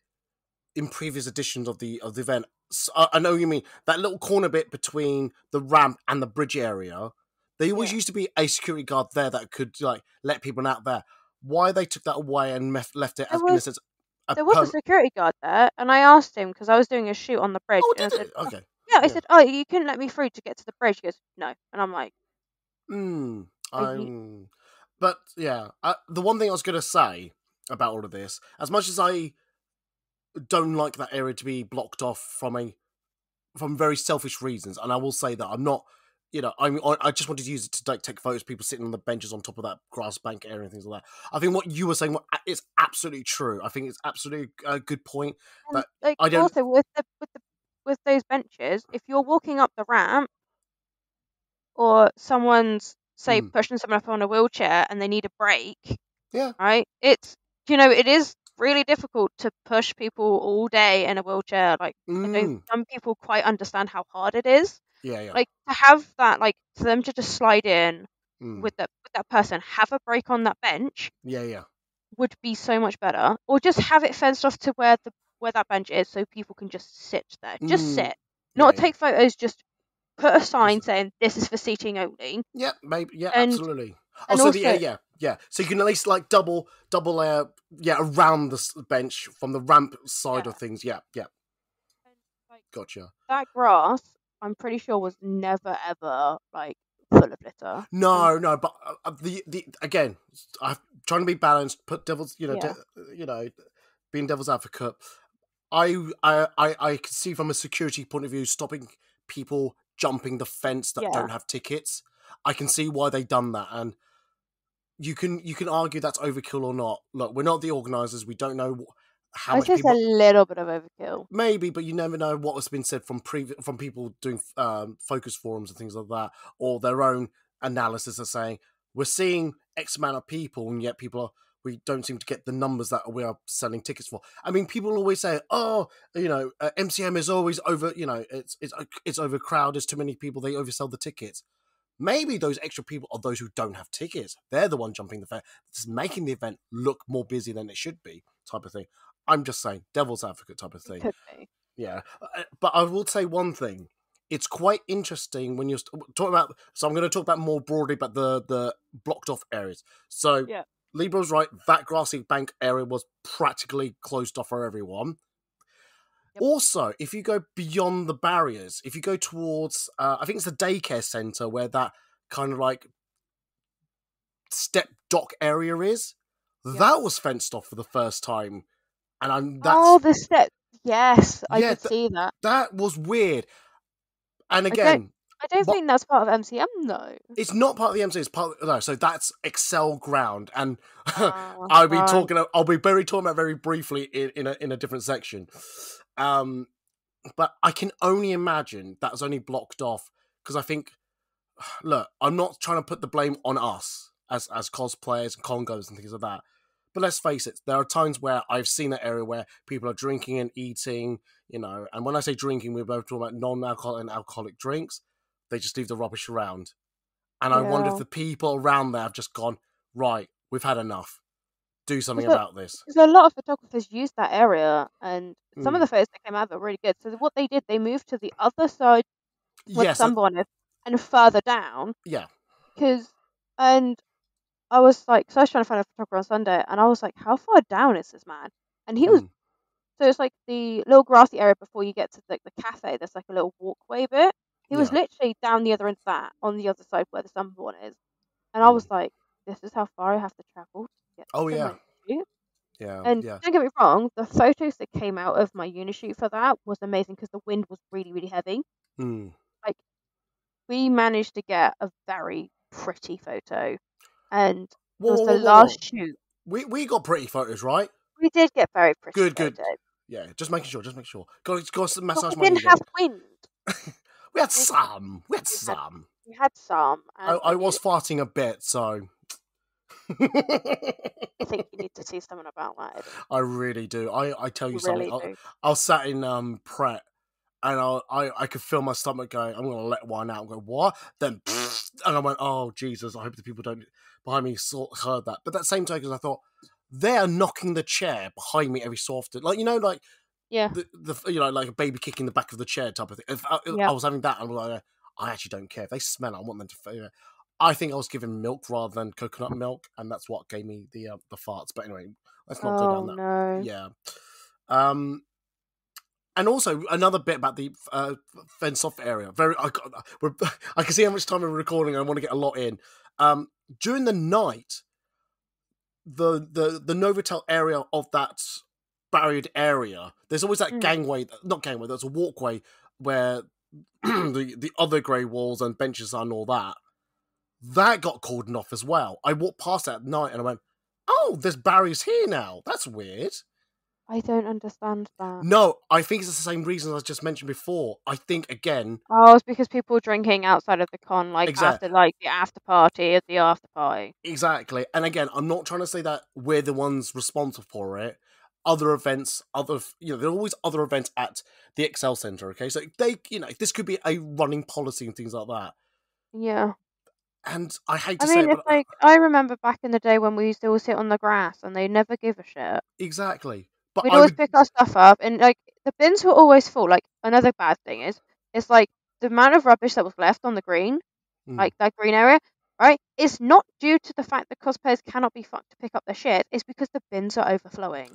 in previous editions of the event. I know what you mean, that little corner bit between the ramp and the bridge area. There always used to be a security guard there that could like let people out there. Why they took that away and left it as in a sense There was a security guard there, and I asked him because I was doing a shoot on the bridge, Oh, and I did said, it? Okay. yeah, I said, oh, you couldn't let me through to get to the bridge. He goes, no, and I'm like, But yeah, the one thing I was going to say about all of this, as much as I don't like that area to be blocked off from very selfish reasons, and I will say that I'm not, I just wanted to use it to like take photos of people sitting on the benches on top of that grass bank area and things like that. I think what you were saying is absolutely true. I think it's absolutely a good point and that like I don't. also with those benches, if you're walking up the ramp or someone's say pushing someone up on a wheelchair and they need a break, Yeah. right? It's it is really difficult to push people all day in a wheelchair. Like I don't some people quite understand how hard it is. Yeah. Like to have that, like for them to just slide in Mm. with that person, have a break on that bench Yeah. would be so much better. Or just have it fenced off to where that bench is so people can just sit there. Just sit. Not Yeah. take photos, just put a sign Just- saying this is for seating only. Yeah, maybe. Yeah, And absolutely. and Also, also yeah. So you can at least like double around the bench from the ramp side yeah. of things. Yeah. And, like, Gotcha. that grass, I'm pretty sure was never ever like full of litter. No, but the again, I'm trying to be balanced. Put devil's, Yeah. being devil's advocate. I can see from a security point of view stopping people jumping the fence that don't have tickets. I can see why they done that, and you can argue that's overkill or not. Look, we're not the organisers. We don't know how much It's people. a little bit of overkill. Maybe, but you never know what has been said from people doing focus forums and things like that, or their own analysis of saying we're seeing X amount of people, and yet we don't seem to get the numbers that we are selling tickets for. I mean, people always say, "Oh, MCM is always over. It's overcrowded. There's too many people. They oversell the tickets." Maybe those extra people are those who don't have tickets. They're the one jumping the fence, just making the event look more busy than it should be, type of thing. I'm just saying, devil's advocate type of thing. Could be. Yeah, but I will say one thing. It's quite interesting when you're talking about. So I'm going to talk about more broadly about the blocked off areas. So Libro's right. That grassy bank area was practically closed off for everyone. Yep. Also, if you go beyond the barriers, if you go towards, I think it's the daycare centre where that kind of like step dock area is, that was fenced off for the first time. And the step. Yes, I did see that. That was weird. And again, I don't think that's part of MCM though. It's not part of the MC. It's part of, no. So that's Excel ground, and I'll be talking about very briefly in a different section. But I can only imagine that was only blocked off because I think, look, I'm not trying to put the blame on us as cosplayers and congos and things like that. But let's face it, there are times where I've seen that area where people are drinking and eating, and when I say drinking, we're both talking about non-alcoholic and alcoholic drinks. They just leave the rubbish around. And I wonder if the people around there have just gone, right, we've had enough. Do something about this. Because a lot of photographers used that area, and some of the photos that came out were really good. So what they did, they moved to the other side with Sunborn and further down. Yeah. And I was like, so I was trying to find a photographer on Sunday, and I was like, how far down is this man? And he was, so it's like the little grassy area before you get to like the cafe. There's like a little walkway bit. He was literally down the other end of that, on the other side where the Sunborn is. And I was like, this is how far I have to travel to get Oh to yeah, my shoot. yeah, And yeah. don't get me wrong, the photos that came out of my uni shoot for that was amazing because the wind was really, really heavy. Hmm. Like, we managed to get a very pretty photo, and it Whoa, was whoa, the whoa, whoa, whoa. last shoot. We got pretty photos, right? We did get very pretty Good, good. photos, Yeah, just making sure, just make sure. Got to but massage we my didn't ego. have wind. We had We, some. We had we had some. we had some, and I was farting a bit, so. I think you need to see something about that, Eddie. I really do. I tell you You something. really do. I was sat in Pret, and I could feel my stomach going, I'm gonna let one out and go, what? Then and I went, oh Jesus, I hope the people don't behind me heard that. But that same token, I thought, they are knocking the chair behind me every so often. Like, like Yeah. the like a baby kicking the back of the chair type of thing. If I was having that, I was like, I actually don't care. If they smell it, I want them to. I think I was given milk rather than coconut milk, and that's what gave me the farts. But anyway, let's not go Oh down that. no. Yeah. And also another bit about the fenced off area. I can see how much time we're recording. I want to get a lot in. During the night, the Novotel area of that barriered area, there's always that gangway, not gangway. There's a walkway where the other grey walls and benches are and all that. That got cordoned off as well. I walked past that at night and I went, "Oh, there's barriers here now. That's weird." I don't understand that. No, I think it's the same reason I just mentioned before. I think again. Oh, it's because people were drinking outside of the con, like Exactly. after like the after party at the after party. Exactly. And again, I'm not trying to say that we're the ones responsible for it. Other events, there are always other events at the Excel Center. Okay, so this could be a running policy and things like that. Yeah. And I hate to I say mean, it, it's but like I remember back in the day when we used to all sit on the grass and they never give a shit. exactly. But We'd I always would. pick our stuff up, and like the bins were always full. Like another bad thing is, it's like the amount of rubbish that was left on the green, like that green area, right? It's not due to the fact that cosplayers cannot be fucked to pick up their shit. It's because the bins are overflowing.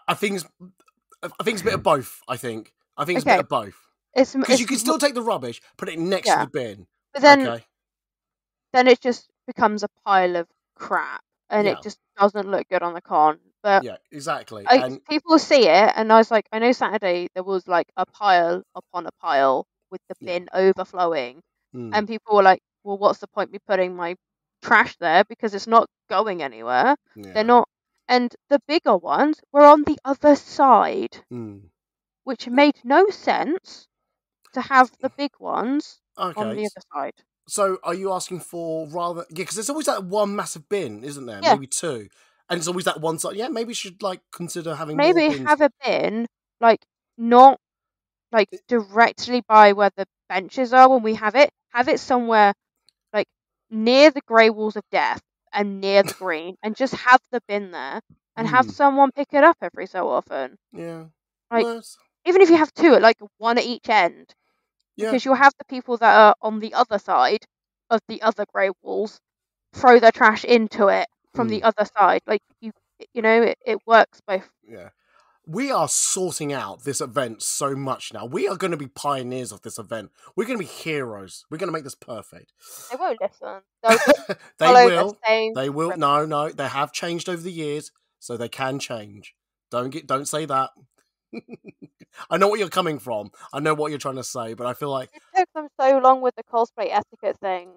I think it's a bit of both. I think it's a Okay, bit of both. it's Because you can still take the rubbish, put it next to yeah, the bin. but then Okay. it just becomes a pile of crap, and Yeah. it just doesn't look good on the con. But Yeah. Exactly. people see it, and I was like, I know Saturday there was like a pile upon a pile with the bin overflowing, and people were like, well, what's the point me putting my trash there because it's not going anywhere. Yeah. They're not, and the bigger ones were on the other side, which made no sense to have the big ones on the other side. So, are you asking for rather? Yeah, because there's always that one massive bin, isn't there? Yeah. Maybe two, and it's always that one side. Yeah, maybe you should consider having more Maybe bins. have a bin not directly by where the benches are when we have it. Have it somewhere near the grey walls of death and near the green, and just have the bin there and have someone pick it up every so often. Yeah. Even if you have two, one at each end. Because you'll have the people that are on the other side of the other grey walls throw their trash into it from the other side. It works both. Yeah. We are sorting out this event so much now. We are going to be pioneers of this event. We're going to be heroes. We're going to make this perfect. They won't listen. They'll just they follow will. the same They will. script. No. They have changed over the years, so they can change. Don't say that. I know what you're coming from. I know what you're trying to say, but I feel like it took them so long with the cosplay etiquette thing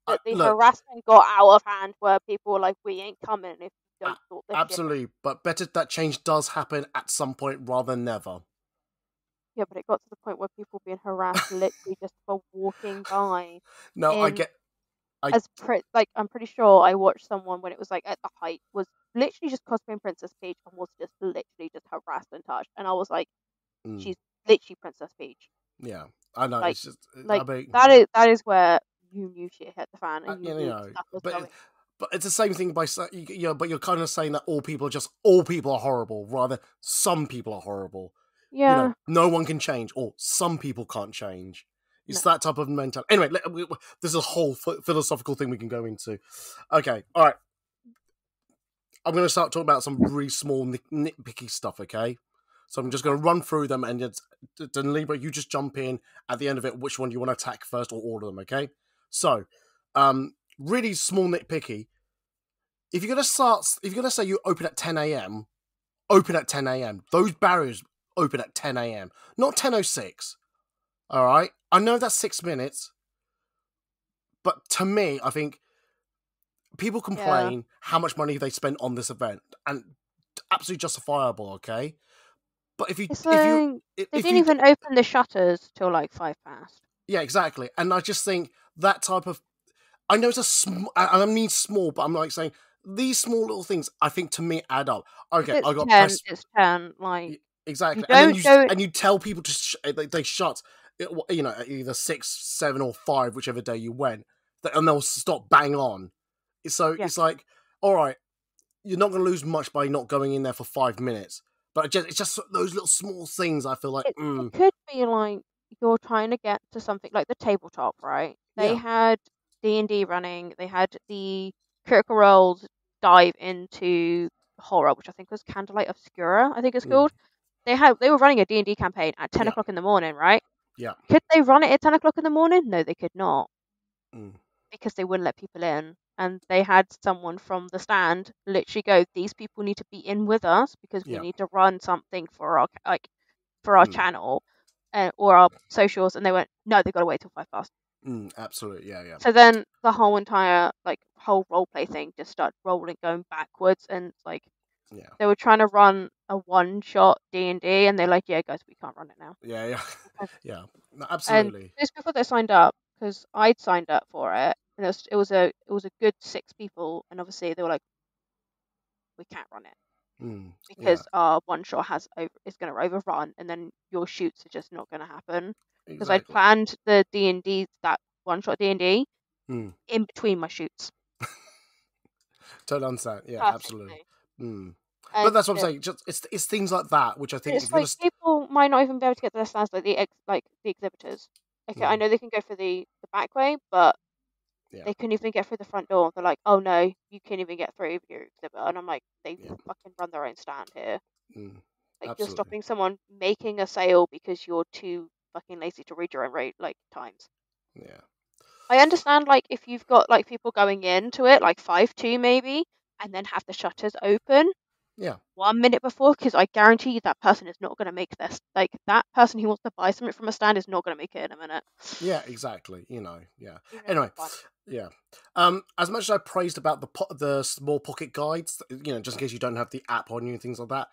that the look, harassment got out of hand, where people were like, "We ain't coming if you don't sort this absolutely." shit." But better that change does happen at some point rather than never. Yeah, but it got to the point where people being harassed literally just for walking by. No, I get. I'm pretty sure I watched someone when it was at the height was literally just cosplaying Princess Peach and was just literally just harassed and touched, and I was like, she's literally Princess Peach. Yeah, I know. It's just that is where you knew shit hit the fan, and you knew stuff was going. But it's the same thing by but you're kind of saying that all people are horrible, rather some people are horrible. Yeah, no one can change, or some people can't change. It's that type of mentality. Anyway, this is a whole philosophical thing we can go into. Okay, all right. I'm going to start talking about some really small nitpicky stuff, okay? So I'm just going to run through them, and then Libra, you just jump in at the end of it, which one you want to attack first, or order them, okay? So, really small nitpicky. If you're gonna say you open at 10 a.m., open at 10 a.m. Those barriers open at 10 a.m., not 10:06. All right, I know that's 6 minutes, but to me, I think people complain how much money they spend on this event, and absolutely justifiable. Okay, but if you They didn't even open the shutters till like 5 past. Yeah, exactly. And I just think that type of, I know it's a small, I mean small, but I'm like saying these small little things, I think to me add up. Okay, I got 10, it's 10. Like, exactly, you don't go. and you tell people to they shut, you know, at either 6, 7, or 5, whichever day you went, and they'll stop bang on. So it's like, all right, you're not going to lose much by not going in there for 5 minutes, but it's just those little small things. I feel like It could be like you're trying to get to something like the tabletop, right? They had D&D running. They had the Critical Role's dive into horror, which I think was Candlelight Obscura, I think it's called. They were running a D&D campaign at 10 o'clock in the morning, right? Yeah. Could they run it at 10 o'clock in the morning? No, they could not. Mm. Because they wouldn't let people in. And they had someone from the stand literally go, these people need to be in with us because we need to run something for our channel or our socials. And they went, no, they've got to wait till 5 past. Absolutely, yeah. So then the whole entire whole roleplay thing just started going backwards, and they were trying to run a one-shot D&D, and they're like, yeah, guys, we can't run it now. Yeah. No, absolutely. And just before they signed up, because I'd signed up for it, and it was a good 6 people, and obviously they were like, we can't run it because our one shot is going to overrun, and then your shoots are just not going to happen. Because I'd planned the D&D, that one shot D&D in between my shoots. Totally understand. Yeah, perfectly. Absolutely. But that's what I'm saying. Just it's things like that which I think it's like people might not even be able to get to their stands, like the exhibitors. Okay, I know they can go for the back way, but they couldn't even get through the front door. They're like, "Oh no, you can't even get through your exhibit," and I'm like, "They fucking run their own stand here. Like you're stopping someone making a sale because you're too fucking lazy to read your own rate times." Yeah. I understand, if you've got people going into it 5-2 maybe, and then have the shutters open. Yeah. 1 minute before, because I guarantee you that person is not going to make this. That person who wants to buy something from a stand is not going to make it in a minute. Yeah, exactly. Yeah. Anyway, yeah. As much as I praised about the small pocket guides, just in case you don't have the app on you and things like that,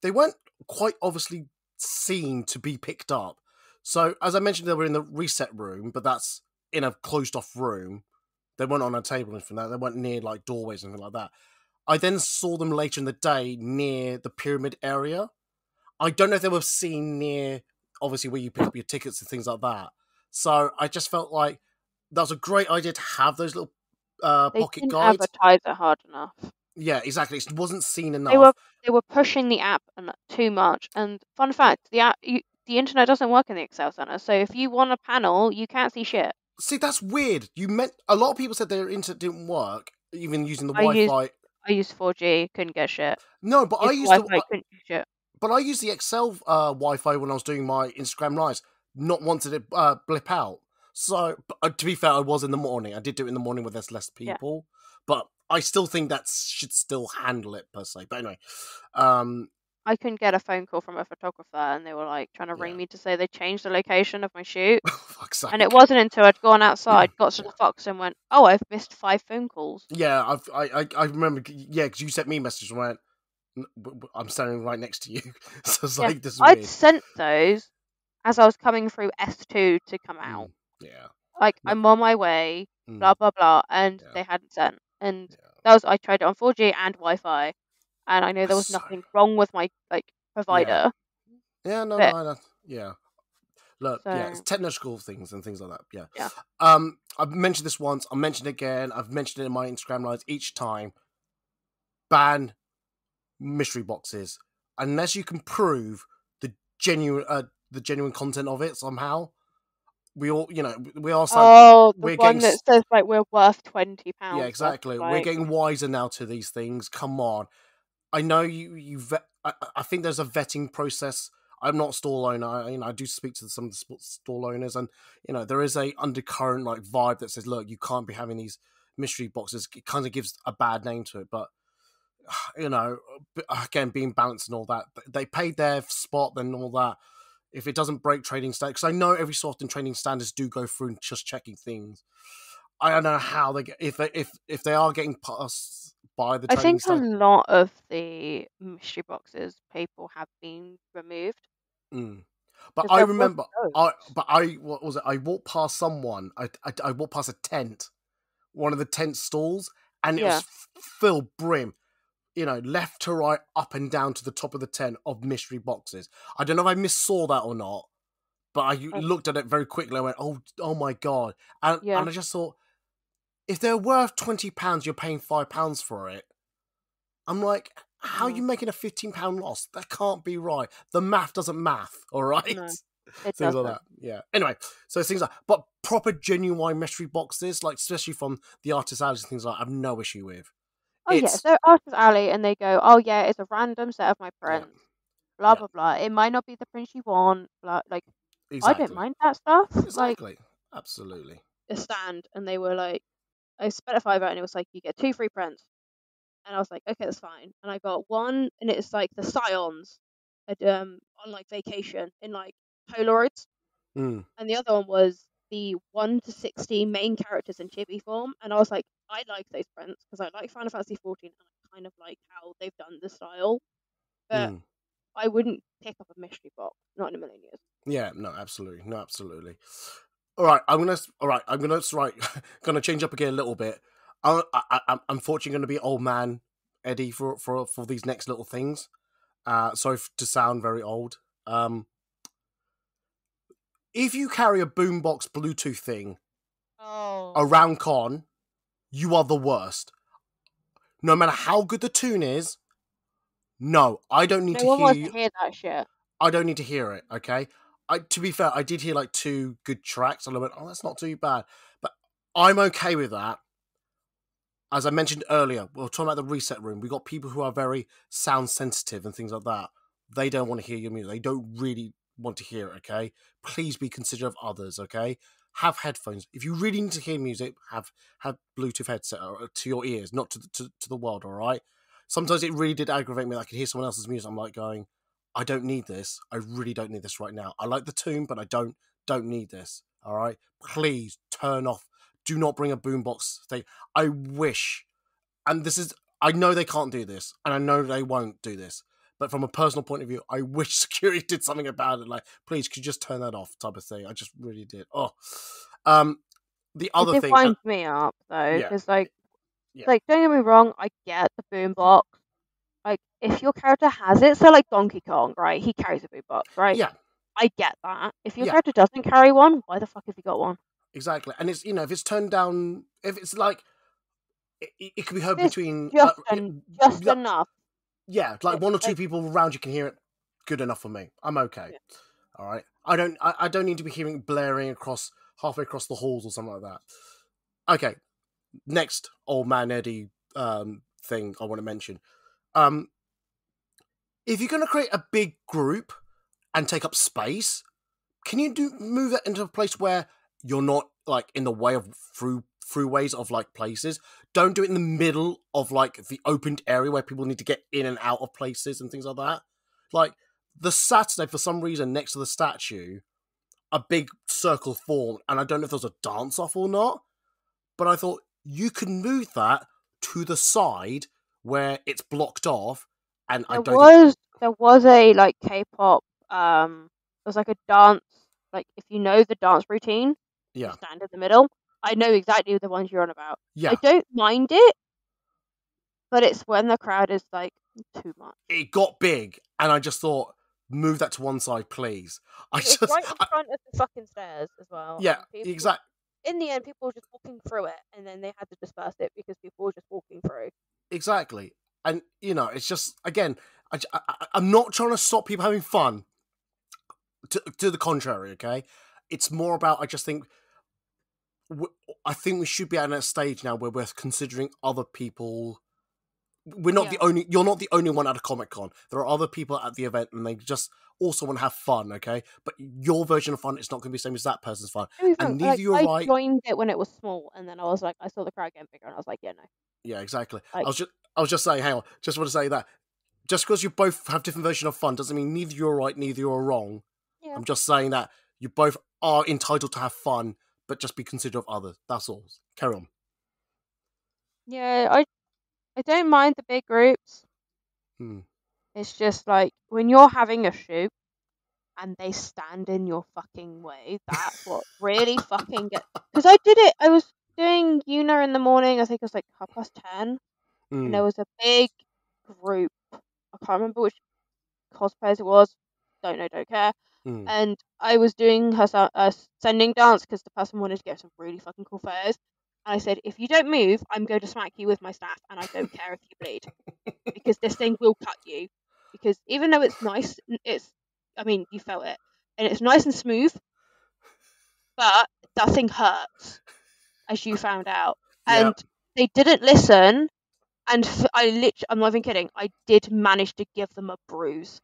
they weren't quite obviously seen to be picked up. So, as I mentioned, they were in the reset room, but that's in a closed-off room. They weren't on a table and from that. They weren't near doorways and things like that. I then saw them later in the day near the pyramid area. I don't know if they were seen near, obviously, where you pick up your tickets and things like that. So I just felt like that was a great idea to have those little pocket didn't guides. Advertise it hard enough. Yeah, exactly. It wasn't seen enough. They were pushing the app too much. And fun fact, the app, the internet doesn't work in the Excel Center. So if you want a panel, you can't see shit. See, that's weird. A lot of people said their internet didn't work, even using the Wi-Fi. I used 4G, couldn't get shit. No, but I used Wi-Fi, couldn't get shit. But I used the Excel Wi-Fi when I was doing my Instagram lives. Not wanting it blip out. So, to be fair, I was in the morning. I did do it in the morning where there's less people. Yeah. But I still think that should still handle it per se. But anyway, I couldn't get a phone call from a photographer, and they were trying to ring me to say they changed the location of my shoot. And it wasn't until I'd gone outside, got to the Fox, and went, "Oh, I've missed 5 phone calls." Yeah, I remember. Yeah, because you sent me a message and went, "I'm standing right next to you." So it's this is weird. I'd sent those as I was coming through S2 to come out. Yeah. I'm on my way, blah blah blah, and they hadn't sent. And I tried it on 4G and Wi-Fi, and I know there was nothing wrong with my provider. Yeah, no. Yeah. Look, it's technical things and things like that. Yeah. I've mentioned this once. I'll mention it again. I've mentioned it in my Instagram lives each time. Ban mystery boxes unless you can prove the genuine content of it somehow. We all, we are. We're one that says we're worth £20. Yeah, exactly. We're getting wiser now to these things. Come on. I know you I think there's a vetting process. I'm not a stall owner. I do speak to some of the stall owners, and there is a undercurrent like vibe that says, look, you can't be having these mystery boxes. It kind of gives a bad name to it, but again, being balanced and all that, they paid their spot and all that. If it doesn't break trading standards, because I know every so often trading standards do go through and just checking things. I don't know how they get if they are getting passed by the I trading think a standards. lot of the mystery boxes people have been removed. But 'Cause I there was remember, loads. what was it? I walked past someone. I walked past a tent, one of the tent stalls, and it Yeah. was full brim. Left to right, up and down to the top of the tent of mystery boxes. I don't know if I missaw that or not, but I looked at it very quickly. I went, oh my God. And Yeah. I just thought, if they're worth £20, you're paying £5 for it. I'm like, how are you making a £15 loss? That can't be right. The math doesn't math, all right? No, it Things like doesn't. that. Yeah. Anyway, so things like, but proper genuine mystery boxes, like especially from the artist alleys and things like that, I have no issue with. Oh yeah, if they're Artist Alley and they go, oh yeah, it's a random set of my Yeah. prints, blah Yeah. blah blah. It might not be the prints you want, blah, like I don't Exactly. mind that stuff. Like Exactly. Absolutely. a stand, and they were like, I spent a £5 and it was like you get 2 free prints, and I was like, okay, that's fine. And I got one, and it's like the Scions, on like vacation in like Polaroids, Mm. and the other one was the 1 to 60 main characters in chibi form, and I was like, I like those prints because I like Final Fantasy 14 and I kind of like how they've done the style, but I wouldn't pick up a mystery box, not in a million years. Yeah, no, absolutely. No, absolutely. All right, I'm gonna change up again a little bit. I'm unfortunately going to be old man Eddie for these next little things. Sorry to sound very old. If you carry a boombox Bluetooth thing around con, you are the worst. No matter how good the tune is, no, I don't need No to one hear wants you. to hear that shit. I don't need to hear it, okay? To be fair, I did hear like 2 good tracks, and I went, oh, that's not too bad. But I'm okay with that. As I mentioned earlier, we were talking about the reset room. We got people who are very sound sensitive and things like that. They don't want to hear your music. They don't really want to hear it, okay? Please be considerate of others, okay? Have headphones. If you really need to hear music, have Bluetooth headset to your ears, not to the world, all right? Sometimes it really did aggravate me. I could hear someone else's music. I'm like going, I don't need this. I really don't need this right now. I like the tune, but I don't need this, all right? Please turn off. Do not bring a boombox thing. I wish, and I know they can't do this, and I know they won't do this, but from a personal point of view, I wish security did something about it. Like, please, could you just turn that off, type of thing. I just really did. The other It thing, winds me up though, yeah, because like yeah, don't get me wrong, I get the boombox. Like if your character has it, so like Donkey Kong, right? He carries a boombox, right? yeah, I get that. If your yeah, character doesn't carry one, why the fuck have you got one? exactly. And it's if it's turned down, if it's like it could be heard It's between just enough. yeah, like 1 or 2 people around you can hear it. Good enough for me. I'm okay. Yeah. All right. I don't need to be hearing it blaring across halfway across the halls or something like that. Okay. Next old man Eddie thing I want to mention. If you're going to create a big group and take up space, can you move that into a place where you're not like in the way of throughways of like places? Don't do it in the middle of like the opened area where people need to get in and out of places and things like that. Like the Saturday, for some reason, next to the statue, a big circle formed, and I don't know if there was a dance off or not, but I thought you could move that to the side where it's blocked off, and There was a like K-pop. There was like a dance. Like if you know the dance routine, you yeah, stand in the middle. I know exactly the ones you're on about. yeah. I don't mind it, but it's when the crowd is like too much. It got big, and I just thought, move that to one side, please. It's right in front of the fucking stairs as well. Yeah, People, exactly. in the end, people were just walking through it, and then they had to disperse it because people were just walking through. Exactly. And, it's just, again, I'm not trying to stop people having fun. To the contrary, okay? It's more about, I just think, I think we should be at a stage now where we're considering other people we're not the only. You're not the only one at a Comic-Con. There are other people at the event, and they just also want to have fun. Okay, but your version of fun is not going to be the same as that person's fun. And neither you're right. I joined it when it was small, and then I was like, I saw the crowd getting bigger, and I was like, yeah, no. Yeah, exactly. Like, I was just saying. Hang on. Just want to say that. Just because you both have different versions of fun doesn't mean neither you're right, neither you're wrong. Yeah. I'm just saying that you both are entitled to have fun, but just be considerate of others. That's all. Carry on. Yeah, I don't mind the big groups. It's just like when you're having a shoot and they stand in your fucking way. That's what really fucking gets. Because I did it. I was doing Una in the morning. I think it was like 10:30, and there was a big group. I can't remember which cosplayers it was. Don't know, don't care. And I was doing her sending dance because the person wanted to get some really fucking cool photos. And I said, if you don't move, I'm going to smack you with my staff, and I don't care if you bleed, because this thing will cut you. Because even though it's nice, I mean, you felt it, and it's nice and smooth, but that thing hurts, as you found out. And they didn't listen, and I'm not even kidding, I did manage to give them a bruise.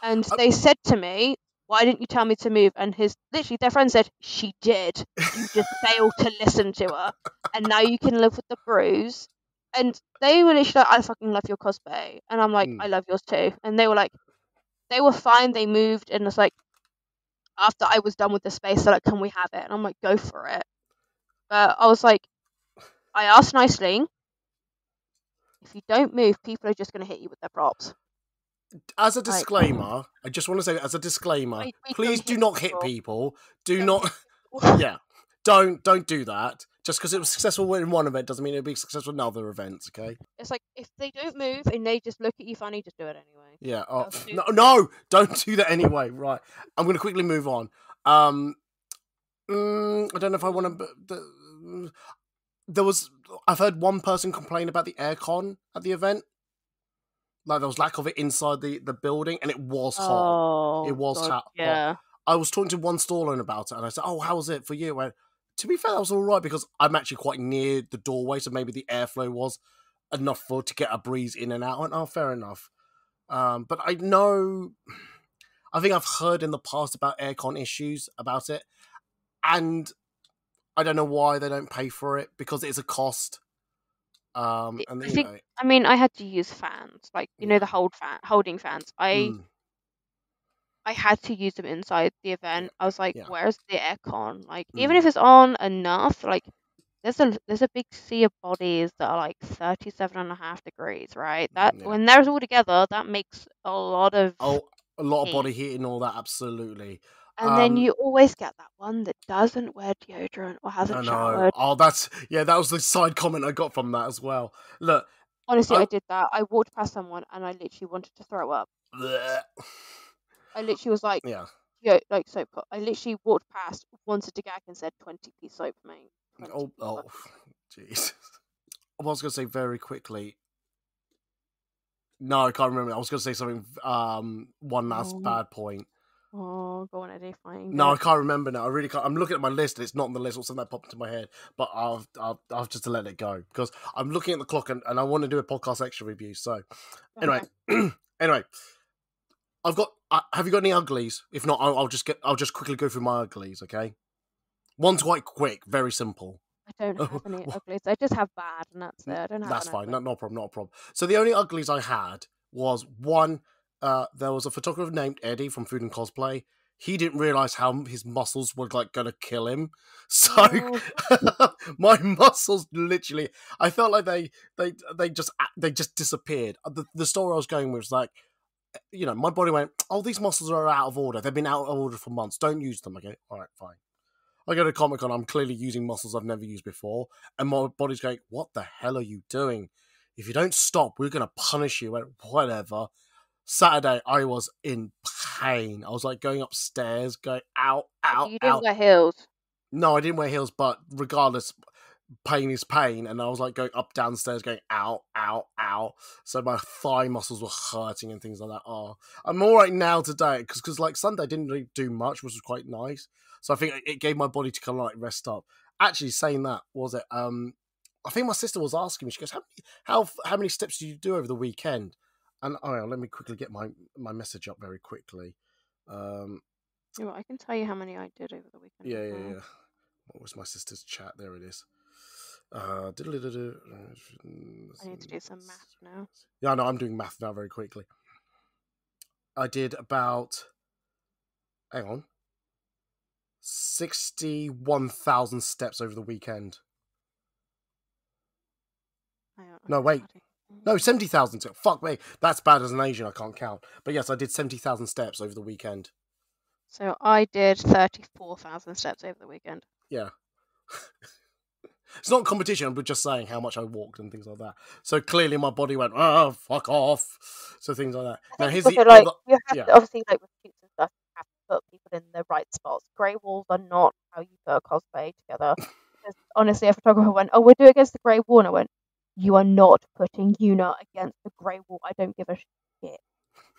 And they said to me, why didn't you tell me to move? And their friend said, she did. You just failed to listen to her. And now you can live with the bruise. And they were literally like, I fucking love your cosplay. And I'm like, I love yours too. And they were like, they were fine. They moved. And it's like, after I was done with the space, they're like, can we have it? And I'm like, go for it. But I was like, I asked nicely, if you don't move, people are just going to hit you with their props. As a disclaimer, I just want to say, as a disclaimer, please do not hit people. Do not, don't do that. Just because it was successful in one event doesn't mean it'll be successful in other events. Okay. It's like if they don't move and they just look at you funny, just do it anyway. Yeah. Oh, no, don't do that anyway. Right. I'm going to quickly move on. I don't know if I want to. I've heard one person complain about the aircon at the event. Like there was lack of it inside the building, and it was hot. It was hot. Yeah. I was talking to one stall owner about it, and I said, "Oh, how was it for you?" And to be fair, that was all right because I'm actually quite near the doorway, so maybe the airflow was enough to get a breeze in and out. I went, "Oh, fair enough." But I think I've heard in the past about aircon issues about it, and I don't know why they don't pay for it because it's a cost. And I mean, I had to use fans, like know the holding fans. I had to use them inside the event. I was like, where's the aircon? Like, even if it's on enough, like there's a big sea of bodies that are like 37.5 degrees, right? When they're all together, that makes a lot of body heat and all that, absolutely. And then you always get that one that doesn't wear deodorant or hasn't showered. Oh, that was the side comment I got from that as well. Look, honestly, I did that. I walked past someone and I literally wanted to throw up. Bleh. I literally was like, like soap. I literally walked past, wanted to gag, and said 20p soap, mate. Oh, jeez. I was going to say very quickly. No, I can't remember. I was going to say something. One last bad point. Oh, go on, Eddie. Fine. No, I can't remember now. I really can't. I'm looking at my list, and it's not on the list. Or something that popped into my head, but I'll just to let it go because I'm looking at the clock, and I want to do a podcast extra review. So, anyway, I've got. Have you got any uglies? If not, I'll just quickly go through my uglies. Okay, one's quite quick, very simple. I don't have any uglies. I just have bad, and that's it. I don't have. That's fine. No problem. Not a problem. So the only uglies I had was one. There was a photographer named Eddie from Food and Cosplay. He didn't realize how his muscles were like gonna kill him. So my muscles literally, I felt like they just disappeared. The story I was going with was like, my body went, oh, these muscles are out of order. They've been out of order for months. Don't use them. Okay, all right, fine. I go to Comic-Con. I'm clearly using muscles I've never used before, and my body's going, what the hell are you doing? If you don't stop, we're gonna punish you. I went, whatever. Saturday, I was in pain. I was like going upstairs, going out. You didn't wear heels? No, I didn't wear heels, but regardless, pain is pain. And I was like going up downstairs, going out. So my thigh muscles were hurting and things like that. Oh, I'm all right now today because like Sunday didn't really do much, which was quite nice. So I think it gave my body to kind of like rest up. Actually, saying that, was it? I think my sister was asking me. She goes, "How many steps did you do over the weekend?" And let me quickly get my message up very quickly. I can tell you how many I did over the weekend. Yeah. What was my sister's chat? There it is. I need to do some math now. Yeah, no, I'm doing math now very quickly. I did about, 61,000 steps over the weekend. No, wait. No, 70,000. Fuck me. That's bad as an Asian. I can't count. But yes, I did 70,000 steps over the weekend. So I did 34,000 steps over the weekend. Yeah. It's not a competition, but just saying how much I walked and things like that. So clearly my body went, oh, fuck off. So things like that. Now here's the like, other... you have to, obviously, like with shoots and stuff, you have to put people in the right spots. Grey walls are not how you put a cosplay together. Because honestly, a photographer went, "Oh, we'll do it against the grey wall." And I went, "You are not putting Yuna against the grey wall. I don't give a shit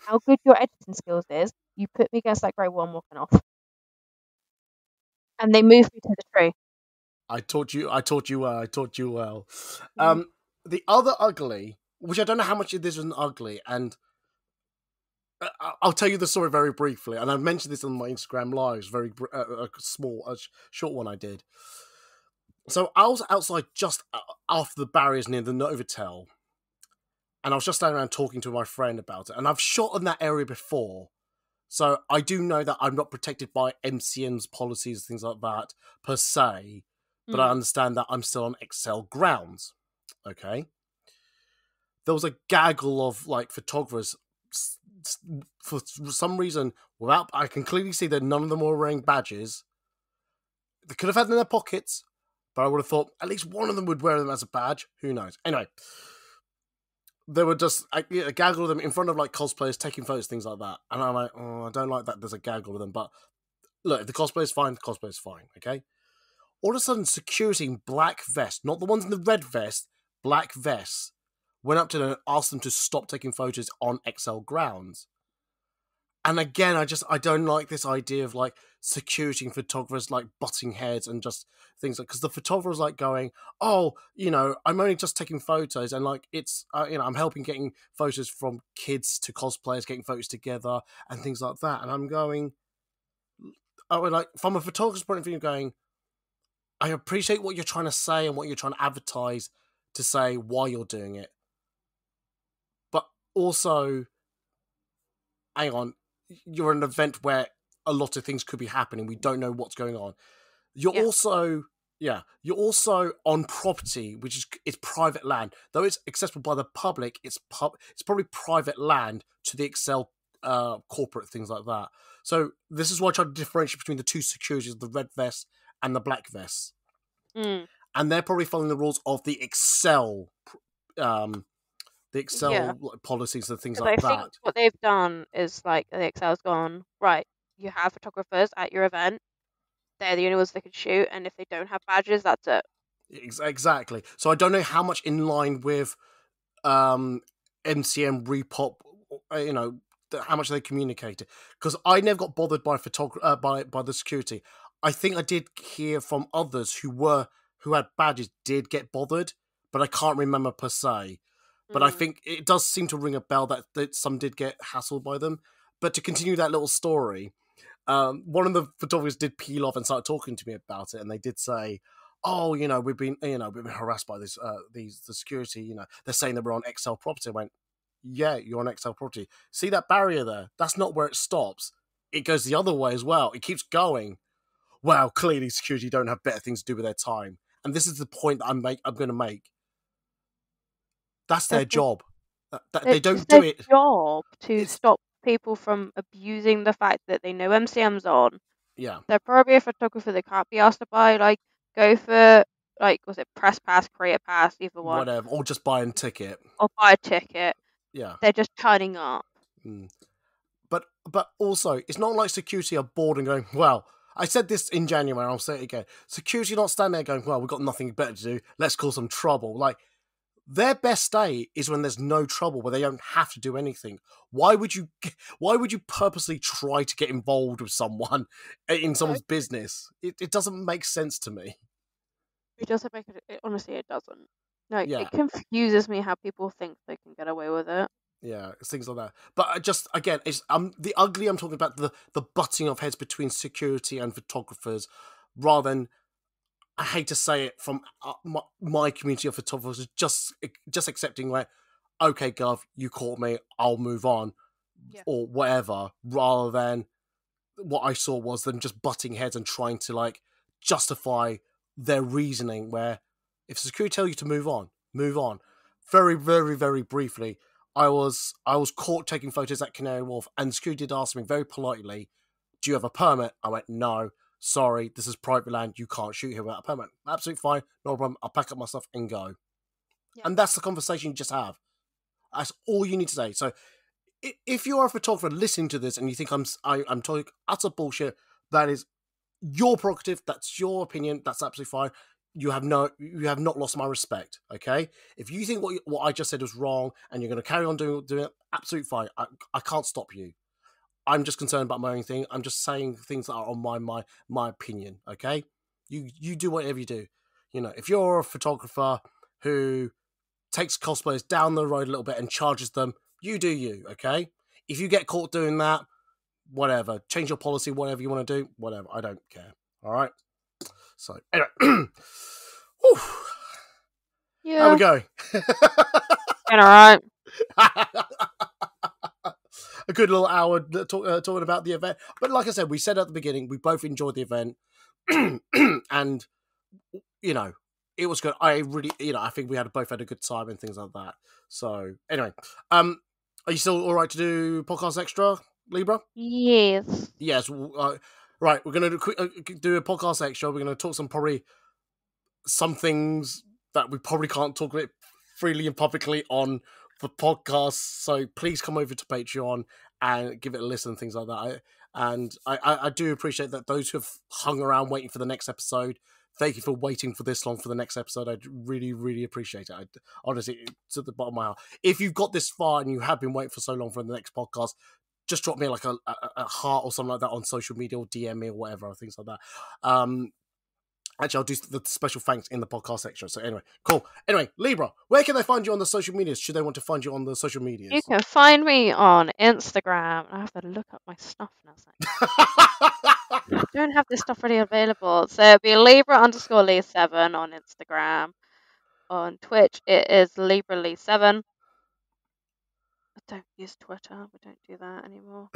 how good your editing skills is. You put me against that grey wall, I'm walking off." And they moved me to the tree. I taught you well. The other ugly, which I don't know how much of this is ugly, and I'll tell you the story very briefly, and I've mentioned this on my Instagram lives, very short one I did. So I was outside just after the barriers near the Novotel, and I was just standing around talking to my friend about it, and I've shot in that area before, so I do know that I'm not protected by MCM's policies, things like that, per se, but I understand that I'm still on Excel grounds, okay? There was a gaggle of, like, photographers, for some reason, I can clearly see that none of them were wearing badges. They could have had them in their pockets, but I would have thought at least one of them would wear them as a badge. Who knows? Anyway, there were just a gaggle of them in front of, like, cosplayers taking photos, things like that. And I'm like, oh, I don't like that there's a gaggle of them. But look, if the cosplay is fine, the cosplay is fine, okay? All of a sudden, security in black vest, not the ones in the red vest, black vests, went up to them and asked them to stop taking photos on XL grounds. And again, I don't like this idea of, like, security and photographers, like, butting heads and just things like, because the photographer's like going, oh, I'm only just taking photos, and, like, it's, I'm helping getting photos from kids to cosplayers, getting photos together and things like that. And I'm going, like, from a photographer's point of view, going, I appreciate what you're trying to say and what you're trying to advertise to say why you're doing it. But also, hang on, you're an event where a lot of things could be happening. We don't know what's going on. You're also on property, which is private land. Though it's accessible by the public, it's probably private land to the Excel corporate, things like that. So this is why I try to differentiate between the two securities, the red vest and the black vests. And they're probably following the rules of the Excel policies and things like that. I think what they've done is, like, the Excel's gone, right, you have photographers at your event, they're the only ones that can shoot, and if they don't have badges, that's it. Exactly. So I don't know how much in line with MCM Repop, how much they communicated, because I never got bothered by by the security. I think I did hear from others who had badges did get bothered, but I can't remember per se. But I think it does seem to ring a bell that some did get hassled by them. But to continue that little story, one of the photographers did peel off and start talking to me about it, and they did say, "Oh, we've been harassed by the security. They're saying that we're on XL property." I went, "Yeah, you're on XL property. See that barrier there? That's not where it stops. It goes the other way as well. It keeps going." Well, clearly security don't have better things to do with their time, and this is the point that I'm going to make. That's their job. They don't do it. It's their job to stop people from abusing the fact that they know MCM's on. Yeah. They're probably a photographer that can't be asked to buy, like, go for, like, was it press pass, create pass, either one. Whatever, or just buy a ticket. Or buy a ticket. Yeah. They're just turning up. But also, it's not like security are bored and going, well, I said this in January, and I'll say it again. Security not standing there going, well, we've got nothing better to do. Let's cause some trouble. Like, their best day is when there's no trouble, where they don't have to do anything. Why would you purposely try to get involved with someone in someone's business? It doesn't make sense to me. It doesn't make it. Honestly, it doesn't. Like, Yeah. it confuses me how people think they can get away with it. Yeah, it's things like that. But just again, it's the ugly. I'm talking about the butting of heads between security and photographers, rather than, I hate to say it, from my community of photographers just accepting, like, okay, Gov, you caught me, I'll move on, Yeah. or whatever, rather than what I saw was them just butting heads and trying to, like, justify their reasoning, where if security tell you to move on, move on. Very, very, very briefly, I was caught taking photos at Canary Wharf, and security did ask me very politely, do you have a permit? I went, no, sorry, this is private land, you can't shoot here without a permit. Absolutely fine, no problem, I'll pack up my stuff and go. Yeah. And that's the conversation you just have. That's all you need to say. So if you are a photographer listening to this and you think I'm talking utter bullshit, that is your prerogative, that's your opinion, that's absolutely fine. You have not lost my respect, okay? If you think what I just said was wrong and you're going to carry on doing it, absolutely fine. I can't stop you. I'm just concerned about my own thing. I'm just saying things that are on my opinion, okay? You do whatever you do. You know, if you're a photographer who takes cosplayers down the road a little bit and charges them, you do you, okay? If you get caught doing that, whatever. Change your policy, whatever you want to do, whatever. I don't care. All right? So, anyway. Whew. Yeah. How we going? All right. A good little hour talking about the event. But like I said, we said at the beginning, we both enjoyed the event. And, you know, it was good. I really, I think we both had a good time and things like that. So, anyway. Are you still all right to do podcast extra, Libra? Yes. Yes. Right, we're going to do a podcast extra. We're going to talk some things that we probably can't talk about freely and publicly on the podcast. So please come over to Patreon and give it a listen and things like that. I do appreciate that those who have hung around waiting for the next episode. Thank you for waiting for this long for the next episode. I really, really appreciate it. Honestly, to the bottom of my heart. If you've got this far and you have been waiting for so long for the next podcast, just drop me like a heart or something like that on social media, or DM me or whatever, or things like that. Actually, I'll do the special thanks in the podcast section. So anyway, cool. Anyway, Libra, where can they find you on the social medias? Should they want to find you on the social medias? You can find me on Instagram. I have to look up my stuff now. I don't have this stuff really available. So it'll be Libra_Lee7 on Instagram. On Twitch, it is LibraLee7. I don't use Twitter. We don't do that anymore.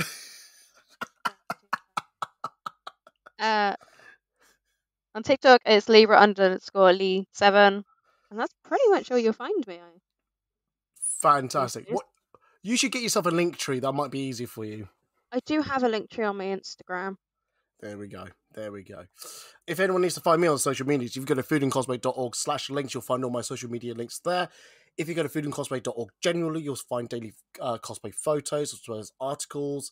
On TikTok, it's Libra_Lee7. And that's pretty much all you'll find me. Fantastic. What, you should get yourself a link tree. That might be easy for you. I do have a link tree on my Instagram. There we go. If anyone needs to find me on social media, if you go to foodandcosplay.org/links, you'll find all my social media links there. If you go to foodandcosplay.org generally, you'll find daily cosplay photos, as well as articles,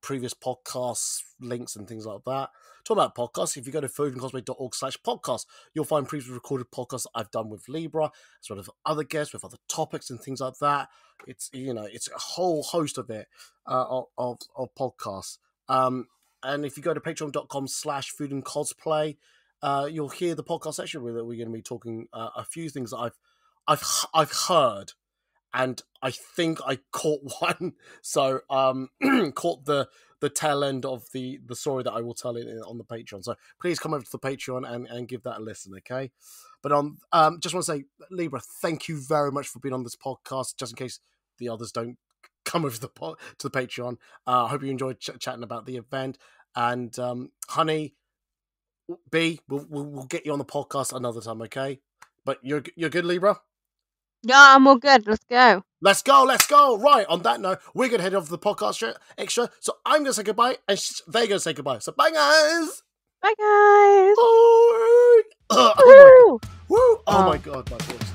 previous podcasts, links, and things like that. Talking about podcasts, if you go to foodandcosplay.org/podcast, you'll find previously recorded podcasts I've done with Libra, as well as other guests with other topics and things like that. It's it's a whole host of it of podcasts. And if you go to patreon.com/foodandcosplay, you'll hear the podcast section where we're going to be talking a few things that I've heard, and I think I caught one. So caught the tail end of the story that I will tell it on the Patreon. So please come over to the Patreon and give that a listen, okay? But just want to say, Libra, thank you very much for being on this podcast. Just in case the others don't come over to the Patreon. I hope you enjoyed chatting about the event. And honey, B, we'll get you on the podcast another time, okay? But you're good, Libra? Yeah, I'm all good. Let's go. Let's go. Right, on that note, we're going to head off the podcast extra. So I'm going to say goodbye, and they're going to say goodbye. So bye, guys. Bye, guys. Oh, Woo! Woo! Oh my God, my voice.